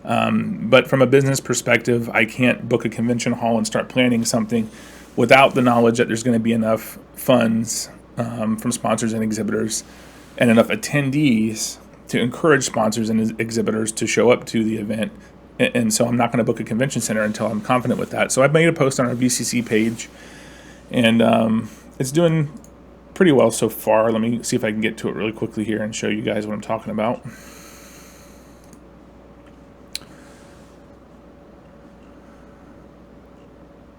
But from a business perspective, I can't book a convention hall and start planning something without the knowledge that there's going to be enough funds from sponsors and exhibitors and enough attendees to encourage sponsors and exhibitors to show up to the event. And so I'm not going to book a convention center until I'm confident with that. So I've made a post on our VCC page, and it's doing pretty well so far. Let me see if I can get to it really quickly here and show you guys what I'm talking about.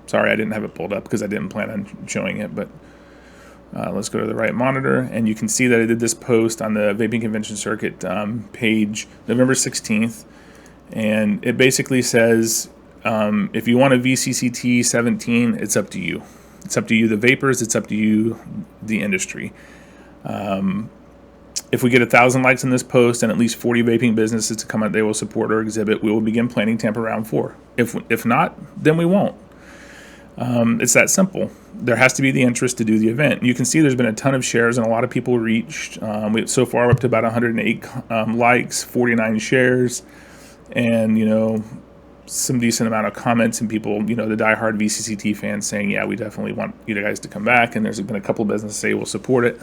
Sorry, I didn't have it pulled up because I didn't plan on showing it, but let's go to the right monitor, and you can see that I did this post on the Vaping Convention Circuit page November 16th, and it basically says, if you want a VCCT 17, it's up to you. It's up to you, the vapors. It's up to you, the industry. If we get 1,000 likes on this post and at least 40 vaping businesses to come out, they will support our exhibit. We will begin planning Tampa Round 4. If not, then we won't. It's that simple. There has to be the interest to do the event. You can see there's been a ton of shares and a lot of people reached. So far we're up to about 108 likes, 49 shares, and some decent amount of comments and people, the diehard VCCT fans saying, yeah, we definitely want you guys to come back. And there's been a couple of businesses say we'll support it.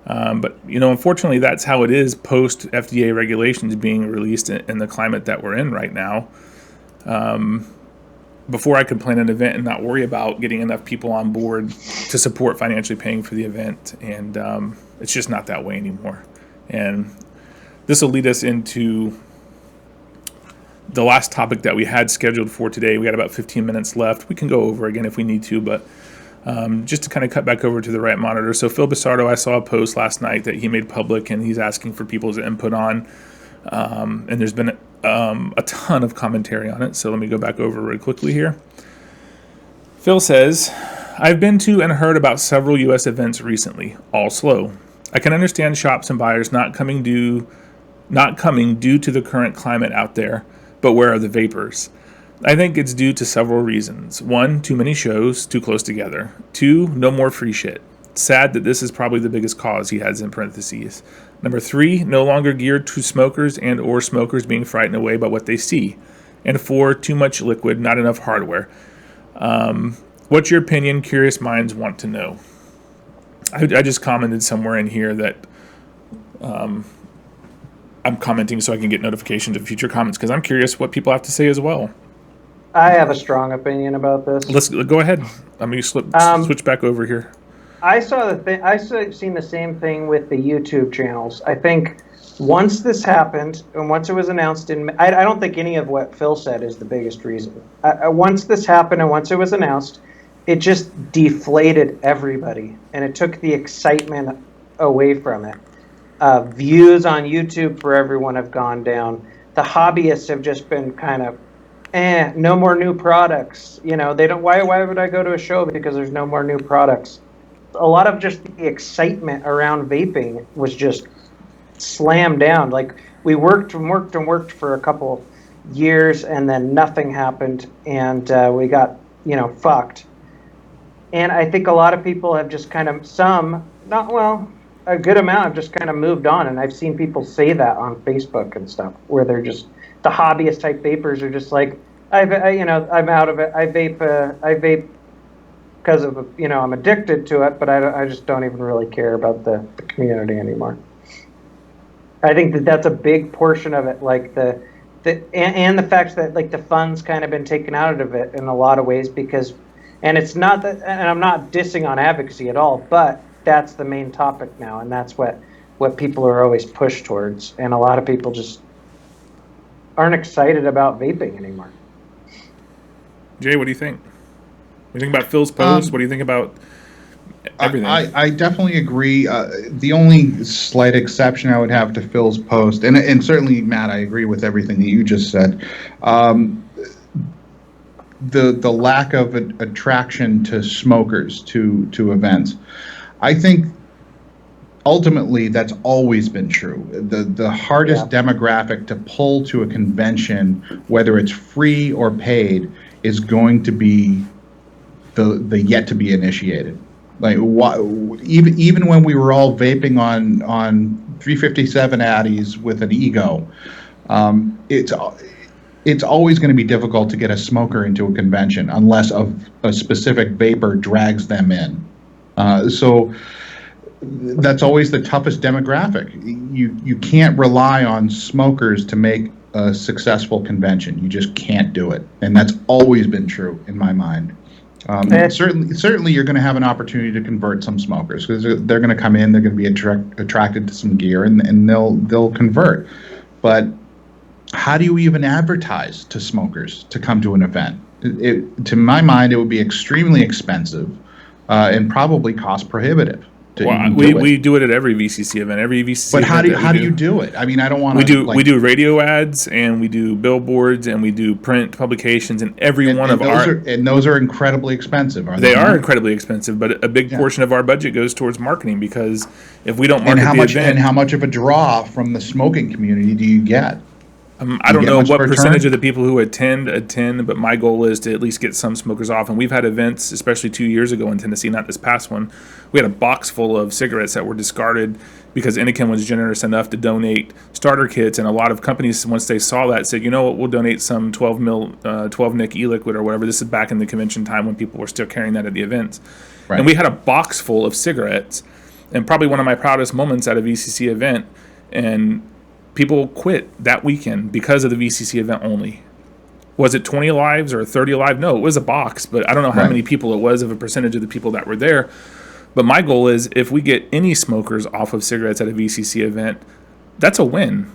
But unfortunately, that's how it is post FDA regulations being released in the climate that we're in right now. Before I could plan an event and not worry about getting enough people on board to support financially paying for the event. And it's just not that way anymore. And this will lead us into the last topic that we had scheduled for today. We got about 15 minutes left. We can go over again if we need to, but just to kind of cut back over to the right monitor. So Phil Bissardo, I saw a post last night that he made public, and he's asking for people's input on. And there's been a ton of commentary on it. So let me go back over really quickly here. Phil says, I've been to and heard about several U.S. events recently, all slow. I can understand shops and buyers not coming due to the current climate out there, but where are the vapors? I think it's due to several reasons. 1, too many shows, too close together. 2, no more free shit. Sad that this is probably the biggest cause, he has in parentheses. Number 3, no longer geared to smokers and or smokers being frightened away by what they see. And 4, too much liquid, not enough hardware. What's your opinion? Curious minds want to know. I just commented somewhere in here that I'm commenting so I can get notifications of future comments because I'm curious what people have to say as well. I have a strong opinion about this. Let's go ahead. I'm going to switch back over here. I seen the same thing with the YouTube channels. I think once this happened and once it was announced I don't think any of what Phil said is the biggest reason. Once this happened and once it was announced, it just deflated everybody and it took the excitement away from it. Views on YouTube for everyone have gone down. The hobbyists have just been kind of, no more new products. You know, they don't. Why would I go to a show because there's no more new products? A lot of just the excitement around vaping was just slammed down. Like we worked for a couple years and then nothing happened and we got, fucked. And I think a lot of people have just kind of a good amount have just kind of moved on. And I've seen people say that on Facebook and stuff where they're just, the hobbyist type vapors are just like, I'm out of it. I vape because of, I'm addicted to it, but I just don't even really care about the community anymore. I think that's a big portion of it, like and the fact that like the fun's kind of been taken out of it in a lot of ways and it's not that, and I'm not dissing on advocacy at all, but that's the main topic now, and that's what people are always pushed towards, and a lot of people just aren't excited about vaping anymore. Jay, what do you think? What do you think about Phil's post? What do you think about everything? I definitely agree. The only slight exception I would have to Phil's post, and certainly, Matt, I agree with everything that you just said. The lack of attraction to smokers to events. I think ultimately that's always been true. The hardest demographic to pull to a convention, whether it's free or paid, is going to be the yet to be initiated. Like even when we were all vaping on 357 Addies with an ego, it's always going to be difficult to get a smoker into a convention unless a specific vapor drags them in. So that's always the toughest demographic. You can't rely on smokers to make a successful convention. You just can't do it, and that's always been true in my mind. Certainly, you're going to have an opportunity to convert some smokers because they're going to come in, they're going to be attracted to some gear, and they'll convert. But how do you even advertise to smokers to come to an event? To my mind, it would be extremely expensive and probably cost prohibitive. We do it at every VCC event. Every VCC. But how do you do it? I mean, I don't want to. We do radio ads and we do billboards and we do print publications and those are incredibly expensive. They are incredibly expensive, but a big portion of our budget goes towards marketing because if we don't market and how much of a draw from the smoking community do you get? I don't know what percentage of the people who attend, but my goal is to at least get some smokers off. And we've had events, especially 2 years ago in Tennessee, not this past one. We had a box full of cigarettes that were discarded because Anakin was generous enough to donate starter kits. And a lot of companies, once they saw that, said, you know what, we'll donate some 12 nic e-liquid or whatever. This is back in the convention time when people were still carrying that at the events. Right. And we had a box full of cigarettes, and probably one of my proudest moments at a VCC event. And people quit that weekend because of the VCC event only. Was it 20 lives or 30 alive? No, it was a box, but I don't know how many people it was of a percentage of the people that were there. But my goal is if we get any smokers off of cigarettes at a VCC event, that's a win.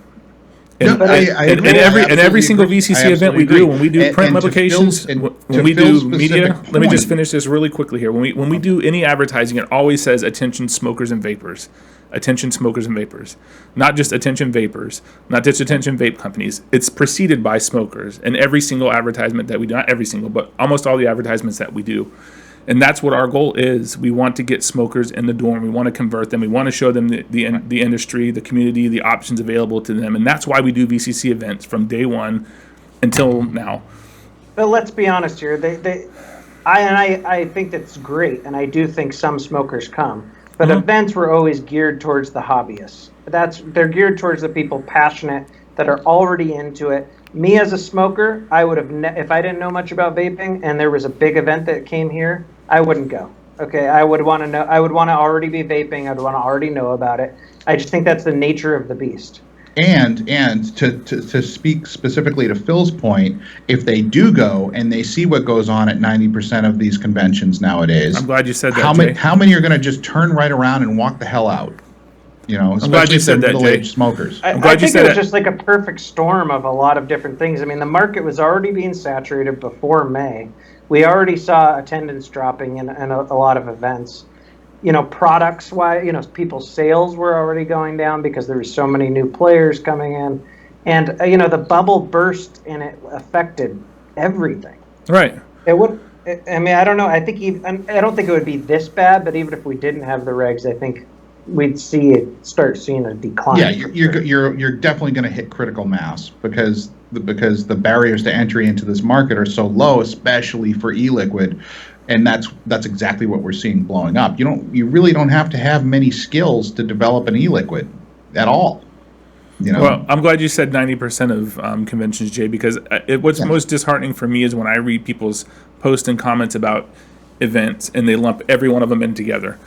And every single VCC event we do, when we do print publications, when we do media, let me just finish this really quickly here. When we do any advertising, it always says attention smokers and vapors. Attention smokers and vapors. Not just attention vapors, not just attention vape companies. It's preceded by smokers in every single advertisement that we do. Not every single, but almost all the advertisements that we do. And that's what our goal is. We want to get smokers in the door. We want to convert them. We want to show them the industry, the community, the options available to them. And that's why we do VCC events from day one until now. But let's be honest here. I think that's great. And I do think some smokers come. But events were always geared towards the hobbyists. They're geared towards the people passionate that are already into it. Me as a smoker, I would have if I didn't know much about vaping and there was a big event that came here, I wouldn't go. Okay, I would want to know. I would want to already be vaping. I'd want to already know about it. I just think that's the nature of the beast. And to speak specifically to Phil's point, if they do go and they see what goes on at 90% of these conventions nowadays, I'm glad you said that, Jay. How many are going to just turn right around and walk the hell out? You know, I'm glad you said that, Jay. Middle-aged smokers. I think it was just like a perfect storm of a lot of different things. I mean, the market was already being saturated before May. We already saw attendance dropping in a lot of events. You know, products-wise, you know, people's sales were already going down because there were so many new players coming in. And, you know, the bubble burst and it affected everything. Right. It would, I mean, I don't know. I don't think it would be this bad, but even if we didn't have the regs, I think we'd start seeing a decline. Yeah, you're definitely going to hit critical mass because the barriers to entry into this market are so low, especially for e-liquid, and that's exactly what we're seeing blowing up. You really don't have to have many skills to develop an e-liquid at all. You know? Well, I'm glad you said 90% of conventions, Jay, because what's most disheartening for me is when I read people's posts and comments about events and they lump every one of them in together.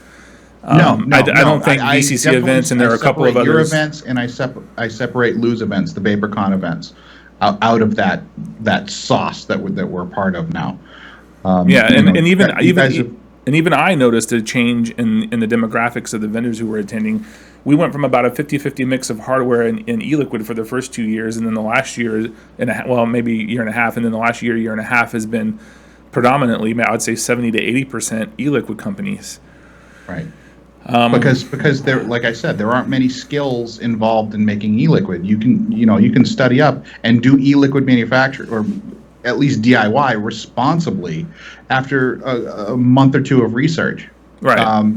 I don't think VCC events, and there are a couple of others. Your events, and I separate Lou's events, the VaporCon events, out of that sauce that we're part of now. Even I noticed a change in the demographics of the vendors who were attending. We went from about a 50-50 mix of hardware and e-liquid for the first 2 years, and then the last year maybe year and a half, and then the last year and a half has been predominantly, I would say 70 to 80% e-liquid companies. Right. Because there, like I said, there aren't many skills involved in making e-liquid. You can study up and do e-liquid manufacture, or at least DIY responsibly after a month or two of research. Right.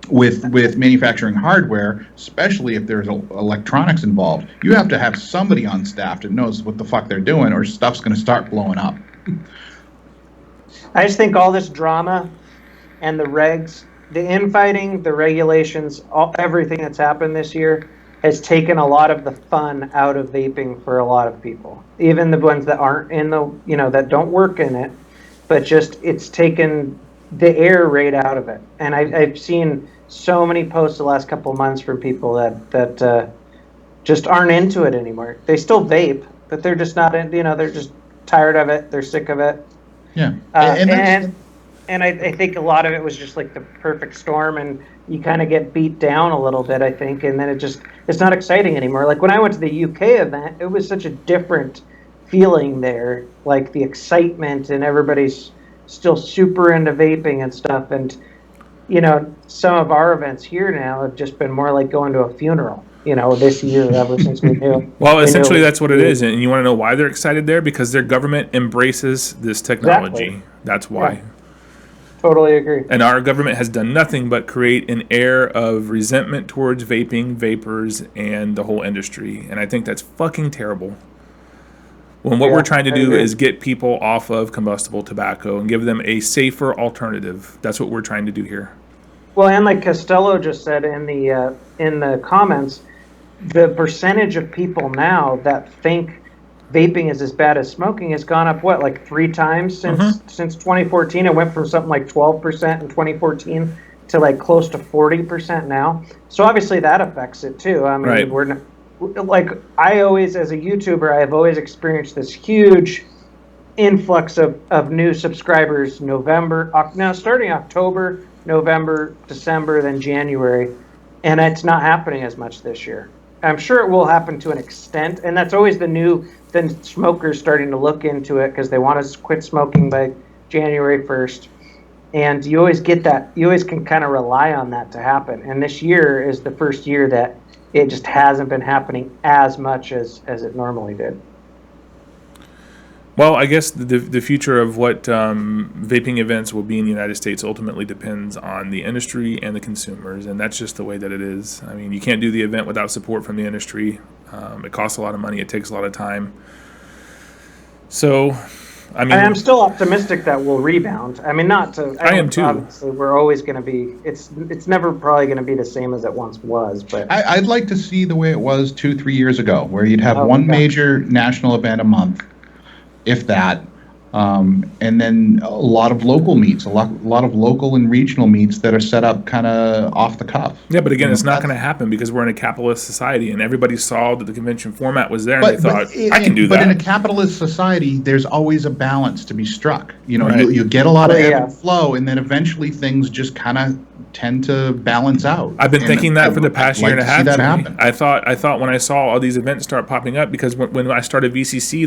With manufacturing hardware, especially if there's electronics involved, you have to have somebody on staff that knows what the fuck they're doing, or stuff's going to start blowing up. I just think all this drama and the regs, the infighting, the regulations, everything that's happened this year has taken a lot of the fun out of vaping for a lot of people. Even the ones that aren't in that don't work in it, but just it's taken the air right out of it. And I've seen so many posts the last couple of months from people that just aren't into it anymore. They still vape, but they're just not they're just tired of it. They're sick of it. Yeah. And I think a lot of it was just like the perfect storm, and you kind of get beat down a little bit, I think, and then it's not exciting anymore. Like when I went to the UK event, it was such a different feeling there, like the excitement, and everybody's still super into vaping and stuff. And, some of our events here now have just been more like going to a funeral, this year, ever since we knew. Well, essentially that's what it is. And you want to know why they're excited there? Because their government embraces this technology. Exactly. That's why. Yeah. Totally agree. And our government has done nothing but create an air of resentment towards vaping, vapors, and the whole industry. And I think that's fucking terrible. When what we're trying to do is get people off of combustible tobacco and give them a safer alternative. That's what we're trying to do here. Well, and like Costello just said in the comments, the percentage of people now that think vaping is as bad as smoking has gone up, like 3 times since 2014. It went from something like 12% in 2014 to like close to 40% now. So obviously that affects it too. I mean, we're not, like, I always, as a YouTuber, I have always experienced this huge influx of new subscribers starting October, November, December, then January, and it's not happening as much this year. I'm sure it will happen to an extent, and that's always then smokers starting to look into it because they want to quit smoking by January 1st. And you always get that. You always can kind of rely on that to happen. And this year is the first year that it just hasn't been happening as much as it normally did. Well, I guess the future of what vaping events will be in the United States ultimately depends on the industry and the consumers, and that's just the way that it is. I mean, you can't do the event without support from the industry. It costs a lot of money. It takes a lot of time. So, I mean, I'm still optimistic that we'll rebound. I mean, I am too. Obviously, we're always going to be. It's never probably going to be the same as it once was. But I'd like to see the way it was 2-3 years ago, where you'd have one major national event a month, if that, And then a lot of local meets, a lot of local and regional meets that are set up kind of off the cuff. Yeah, but again, it's not going to happen because we're in a capitalist society, and everybody saw that the convention format was there, and they thought, I can do that. But in a capitalist society, there's always a balance to be struck. You know, Right. you get a lot of ebb and flow, and then eventually things just kind of tend to balance out. I've been thinking that for the past year and a half. That happen. I thought when I saw all these events start popping up, because when I started VCC,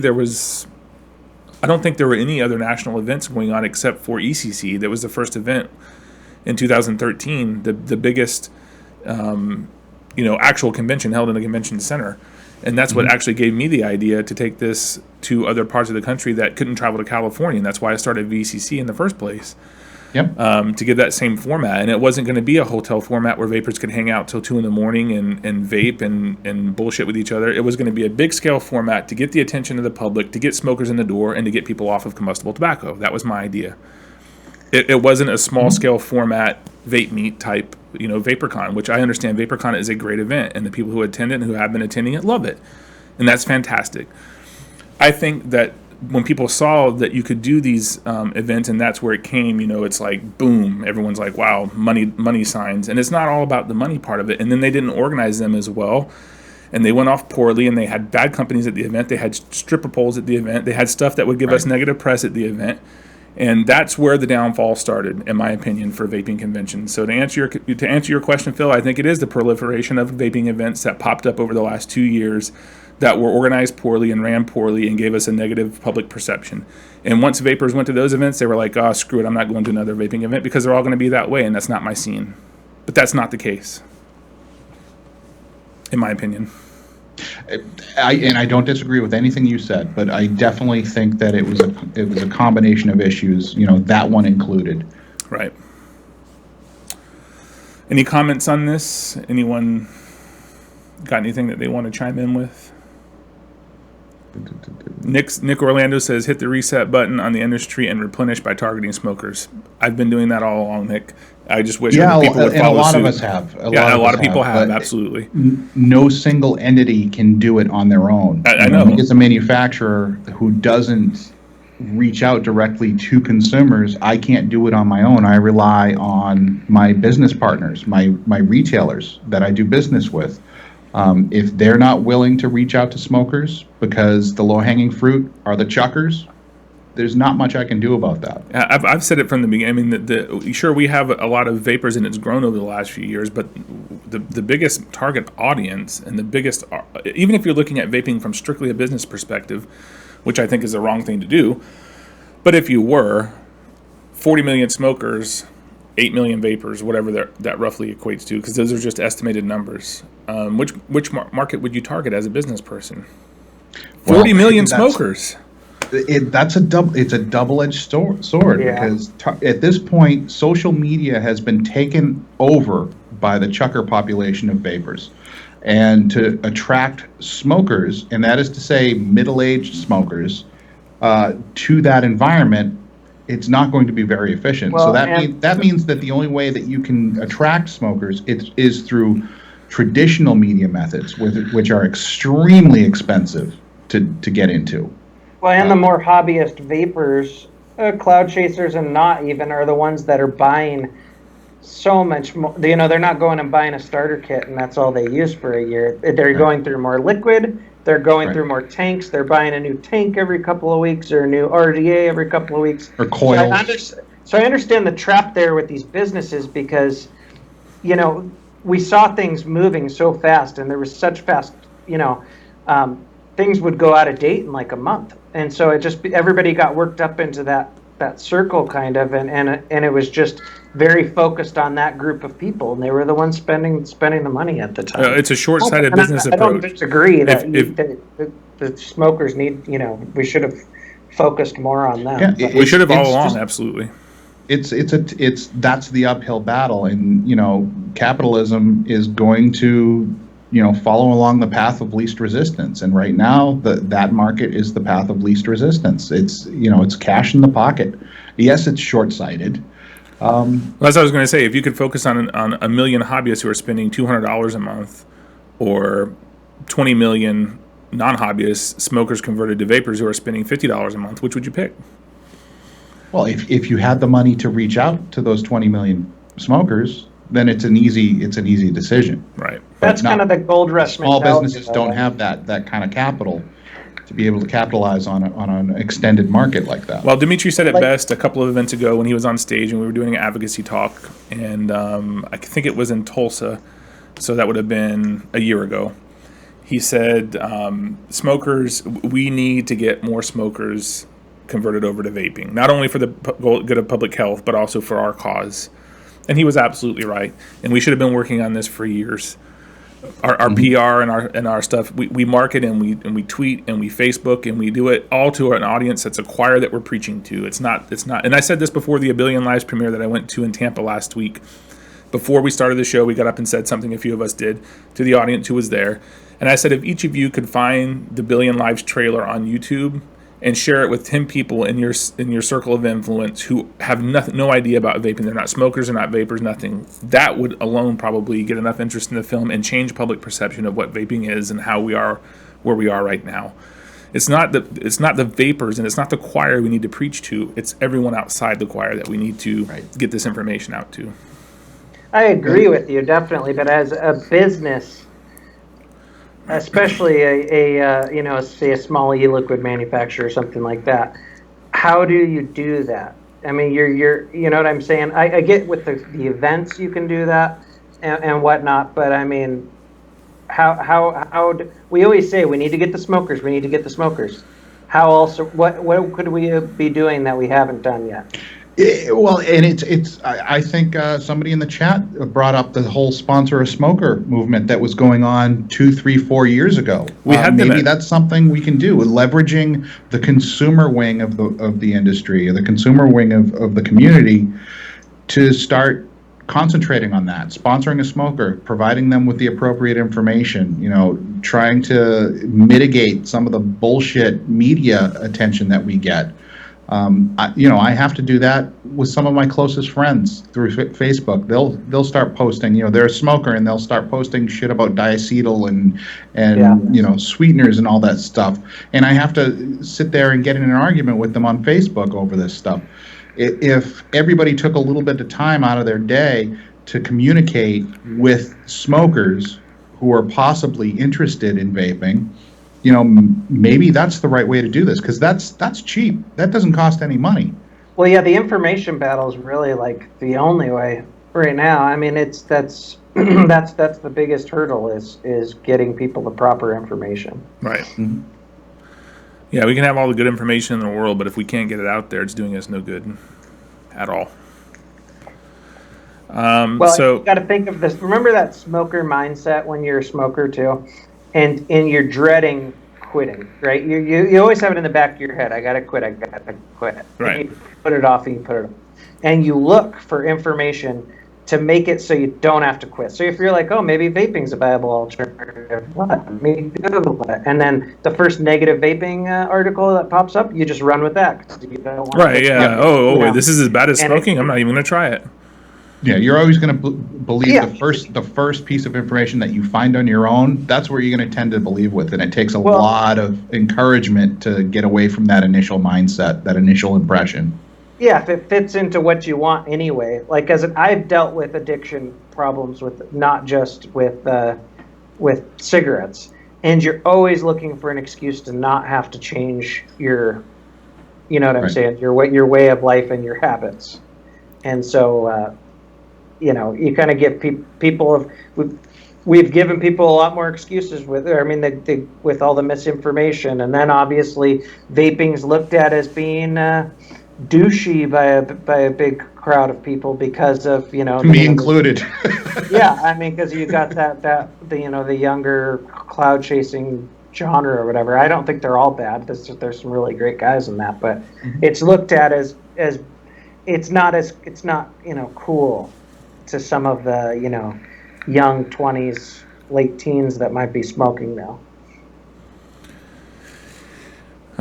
I don't think there were any other national events going on except for ECC. That was the first event in 2013, the biggest, actual convention held in a convention center. And that's what actually gave me the idea to take this to other parts of the country that couldn't travel to California. And that's why I started VCC in the first place. Yep. To give that same format. And it wasn't going to be a hotel format where vapors could hang out till 2 a.m. and vape and bullshit with each other. It was going to be a big scale format to get the attention of the public, to get smokers in the door, and to get people off of combustible tobacco. That was my idea. It wasn't a small scale format vape meet type, VaporCon, which I understand VaporCon is a great event, and the people who attend it and who have been attending it love it. And that's fantastic. I think that when people saw that you could do these events, and that's where it came, it's like, boom, everyone's like, wow, money signs. And it's not all about the money part of it. And then they didn't organize them as well. And they went off poorly, and they had bad companies at the event. They had stripper poles at the event. They had stuff that would give us negative press at the event. And that's where the downfall started, in my opinion, for vaping conventions. So to answer your question, Phil, I think it is the proliferation of vaping events that popped up over the last 2 years that were organized poorly and ran poorly and gave us a negative public perception. And once vapors went to those events, they were like, oh, screw it, I'm not going to another vaping event because they're all going to be that way, and that's not my scene. But that's not the case, in my opinion. I don't disagree with anything you said, but I definitely think that it was a combination of issues, that one included. Right. Any comments on this? Anyone got anything that they want to chime in with? Nick Orlando says, hit the reset button on the industry and replenish by targeting smokers. I've been doing that all along, Nick. I just wish other people would follow suit. A lot of us have. A lot of people have, absolutely. No single entity can do it on their own. I know. As a manufacturer who doesn't reach out directly to consumers, I can't do it on my own. I rely on my business partners, my retailers that I do business with. If they're not willing to reach out to smokers because the low-hanging fruit are the chuckers, there's not much I can do about that. I've said it from the beginning. I mean, sure, we have a lot of vapors, and it's grown over the last few years, but the biggest target audience and the biggest, even if you're looking at vaping from strictly a business perspective, which I think is the wrong thing to do, but if you were, 40 million smokers, 8 million vapors, whatever that roughly equates to, because those are just estimated numbers. Which market would you target as a business person? 40 million smokers. It's a double-edged sword because at this point, social media has been taken over by the chucker population of vapors, and to attract smokers, and that is to say middle-aged smokers, to that environment, it's not going to be very efficient. Well, so that means that the only way that you can attract smokers is through traditional media methods, which are extremely expensive to get into. Well, and the more hobbyist vapors, cloud chasers and not even, are the ones that are buying so much more. They're not going and buying a starter kit and that's all they use for a year. They're going through more liquid. They're going through more tanks. They're buying a new tank every couple of weeks or a new RDA every couple of weeks. Or coils. So I understand the trap there with these businesses because, we saw things moving so fast and there was such fast, things would go out of date in like a month. And so everybody got worked up into that circle kind of, and it was just very focused on that group of people, and they were the ones spending the money at the time. It's a short-sighted business approach. I don't disagree that the smokers need, we should have focused more on them. Yeah, we should have all along, absolutely. That's the uphill battle, and capitalism is going to follow along the path of least resistance, and right now that market is the path of least resistance. It's cash in the pocket. Yes, it's short-sighted. That's what I was going to say. If you could focus on a million hobbyists who are spending $200 a month, or 20 million non-hobbyists smokers converted to vapors who are spending $50 a month, which would you pick? Well, if you had the money to reach out to those 20 million smokers, then it's an easy decision. Right. That's kind of the gold rush Small mentality. businesses don't have that kind of capital to be able to capitalize on an extended market like that. Well, Dimitri said it best a couple of events ago when he was on stage and we were doing an advocacy talk, and I think it was in Tulsa, so that would have been a year ago. He said, smokers, we need to get more smokers converted over to vaping, not only for the good of public health, but also for our cause. And he was absolutely right. And we should have been working on this for years. Our PR and our stuff, we market and we tweet and we Facebook and we do it all to an audience that's a choir that we're preaching to. It's not. And I said this before the A Billion Lives premiere that I went to in Tampa last week. Before we started the show, we got up and said something, a few of us did, to the audience who was there. And I said, if each of you could find the Billion Lives trailer on YouTube and share it with 10 people in your circle of influence who have no idea about vaping, they're not smokers, they're not vapors, nothing, that would alone probably get enough interest in the film and change public perception of what vaping is and how we are where we are right now. It's not the vapors and it's not the choir we need to preach to. It's everyone outside the choir that we need to get this information out to. I agree with you, definitely. But as a business, especially say a small e-liquid manufacturer or something like that, how do you do that? I mean, you're you know what I'm saying? I get with the events you can do that and whatnot, but I mean, how we always say we need to get the smokers, we need to get the smokers. How else? What could we be doing that we haven't done yet? Well, and it's. I think somebody in the chat brought up the whole sponsor a smoker movement that was going on 2, 3, 4 years ago. Maybe that's something we can do, leveraging the consumer wing of the industry, or the consumer wing of the community, to start concentrating on that, sponsoring a smoker, providing them with the appropriate information. Trying to mitigate some of the bullshit media attention that we get. I have to do that with some of my closest friends through Facebook. They'll start posting. They're a smoker and they'll start posting shit about diacetyl and sweeteners and all that stuff. And I have to sit there and get in an argument with them on Facebook over this stuff. If everybody took a little bit of time out of their day to communicate with smokers who are possibly interested in vaping, maybe that's the right way to do this, because that's cheap. That doesn't cost any money. Well, yeah, the information battle is really like the only way right now. I mean, that's the biggest hurdle is getting people the proper information. Right. Mm-hmm. Yeah, we can have all the good information in the world, but if we can't get it out there, it's doing us no good at all. So you got to think of this. Remember that smoker mindset when you're a smoker too? And you're dreading quitting, right? You always have it in the back of your head. I gotta quit. Right. And you put it off. And you look for information to make it so you don't have to quit. So if you're like, oh, maybe vaping's a viable alternative, and then the first negative vaping article that pops up, you just run with that. 'Cause you don't want right. Yeah. This is as bad as smoking. I'm not even gonna try it. Yeah, you're always going to believe the first piece of information that you find on your own. That's where you're going to tend to believe with, and it takes a lot of encouragement to get away from that initial mindset, that initial impression. Yeah, if it fits into what you want anyway. Like, I've dealt with addiction problems with not just with cigarettes, and you're always looking for an excuse to not have to change your, I'm saying, your way of life and your habits, and so. You kind of give people we've given people a lot more excuses with all the misinformation, and then obviously vaping's looked at as being douchey by a big crowd of people because of me included. Yeah, I mean, because you got the younger cloud chasing genre or whatever. I don't think they're all bad. There's some really great guys in that, but it's looked at as it's not cool to some of the young 20s, late teens that might be smoking now.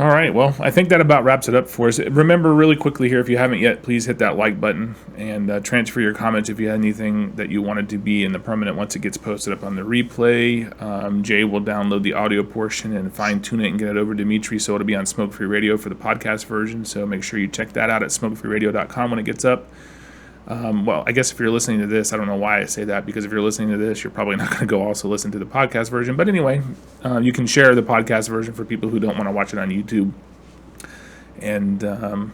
All right, well, I think that about wraps it up for us. Remember really quickly here, if you haven't yet, please hit that like button and transfer your comments if you had anything that you wanted to be in the permanent once it gets posted up on the replay. Jay will download the audio portion and fine-tune it and get it over to Dimitri, so it'll be on Smoke Free Radio for the podcast version, so make sure you check that out at smokefreeradio.com when it gets up. Well, I guess if you're listening to this, I don't know why I say that, because if you're listening to this, you're probably not going to go also listen to the podcast version. But anyway, you can share the podcast version for people who don't want to watch it on YouTube. And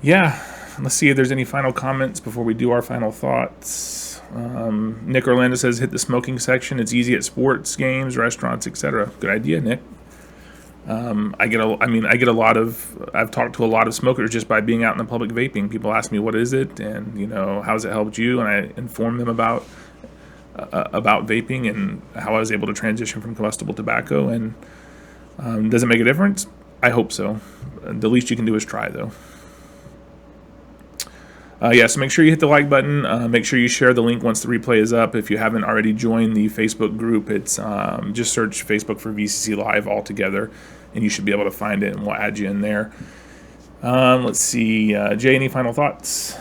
yeah, let's see if there's any final comments before we do our final thoughts. Nick Orlando says, hit the smoking section. It's easy at sports, games, restaurants, etc. Good idea, Nick. I've talked to a lot of smokers just by being out in the public vaping. People ask me, what is it? And, how's it helped you? And I inform them about vaping and how I was able to transition from combustible tobacco. And does it make a difference? I hope so. The least you can do is try, though. So make sure you hit the like button. Make sure you share the link once the replay is up. If you haven't already joined the Facebook group, it's just search Facebook for VCCLive altogether, and you should be able to find it, and we'll add you in there. Let's see. Jay, any final thoughts?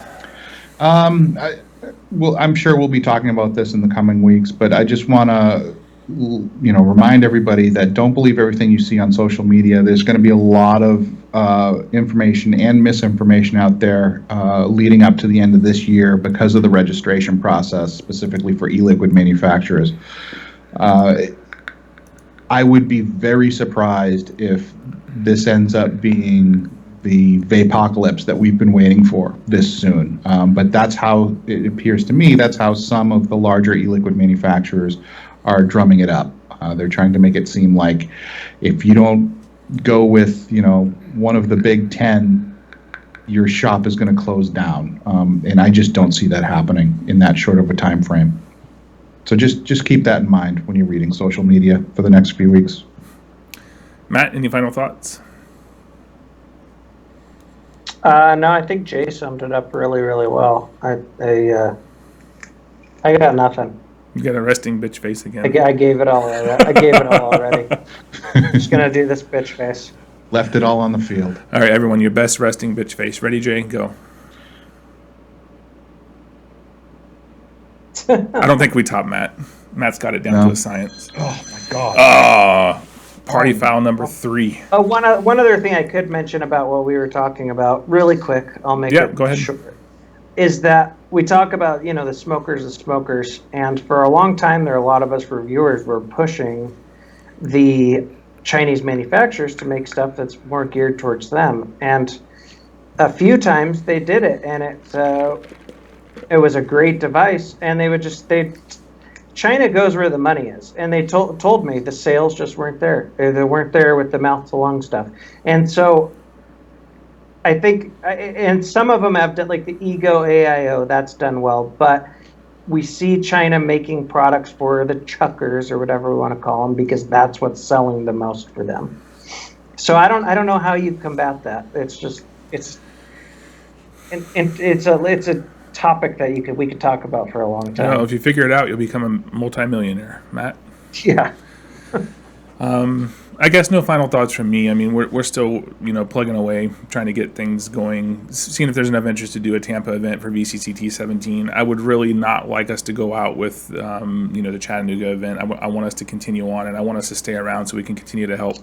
Well, I'm sure we'll be talking about this in the coming weeks, but I just want to remind everybody that don't believe everything you see on social media. There's going to be a lot of information and misinformation out there leading up to the end of this year because of the registration process, specifically for e-liquid manufacturers. I would be very surprised if this ends up being the vapocalypse that we've been waiting for this soon. But that's how it appears to me. That's how some of the larger e-liquid manufacturers are drumming it up. They're trying to make it seem like if you don't go with, one of the big 10, your shop is going to close down. And I just don't see that happening in that short of a time frame. So just keep that in mind when you're reading social media for the next few weeks. Matt, any final thoughts? No, I think Jay summed it up really, really well. I got nothing. You got a resting bitch face again. I gave it all. I gave it all already. Just gonna do this bitch face. Left it all on the field. All right, everyone, your best resting bitch face. Ready, Jay? Go. I don't think we top Matt. Matt's got it down to a science. Oh my God. Party foul number 3. One other thing I could mention about what we were talking about, really quick. I'll make it go ahead. short. Is that we talk about, the smokers, and for a long time there are a lot of us reviewers were pushing the Chinese manufacturers to make stuff that's more geared towards them. And a few times they did it, and it was a great device, and China goes where the money is, and they told me the sales just weren't there. They weren't there with the mouth to lung stuff. And so I think, and some of them have done, like the Ego AIO, that's done well, but we see China making products for the chuckers or whatever we want to call them, because that's what's selling the most for them. So I don't know how you combat that. It's a topic that we could talk about for a long time. If you figure it out, you'll become a multimillionaire, Matt. Yeah. I guess no final thoughts from me. I mean, we're still, plugging away, trying to get things going, seeing if there's enough interest to do a Tampa event for VCCT 17. I would really not like us to go out with, the Chattanooga event. I want us to continue on, and I want us to stay around so we can continue to help,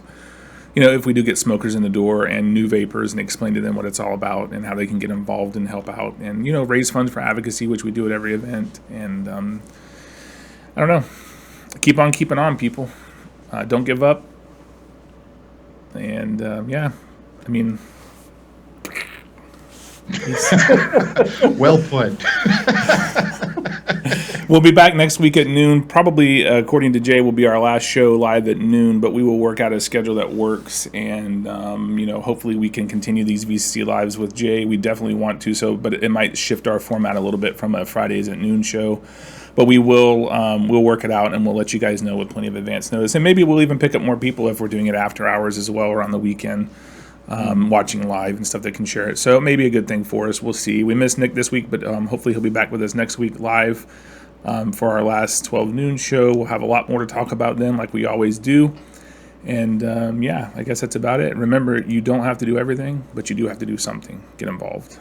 if we do get smokers in the door and new vapors, and explain to them what it's all about and how they can get involved and help out and, raise funds for advocacy, which we do at every event. And I don't know. Keep on keeping on, people. Don't give up. And well put. We'll be back next week at noon. Probably, according to Jay, will be our last show live at noon, but we will work out a schedule that works. And, hopefully we can continue these VCC Lives with Jay. We definitely want to, but it might shift our format a little bit from a Fridays at noon show. But we will we'll work it out, and we'll let you guys know with plenty of advance notice. And maybe we'll even pick up more people if we're doing it after hours as well, or on the weekend, watching live and stuff that can share it. So it may be a good thing for us. We'll see. We missed Nick this week, but hopefully he'll be back with us next week live for our last 12 noon show. We'll have a lot more to talk about then, like we always do. And yeah, I guess that's about it. Remember, you don't have to do everything, but you do have to do something. Get involved.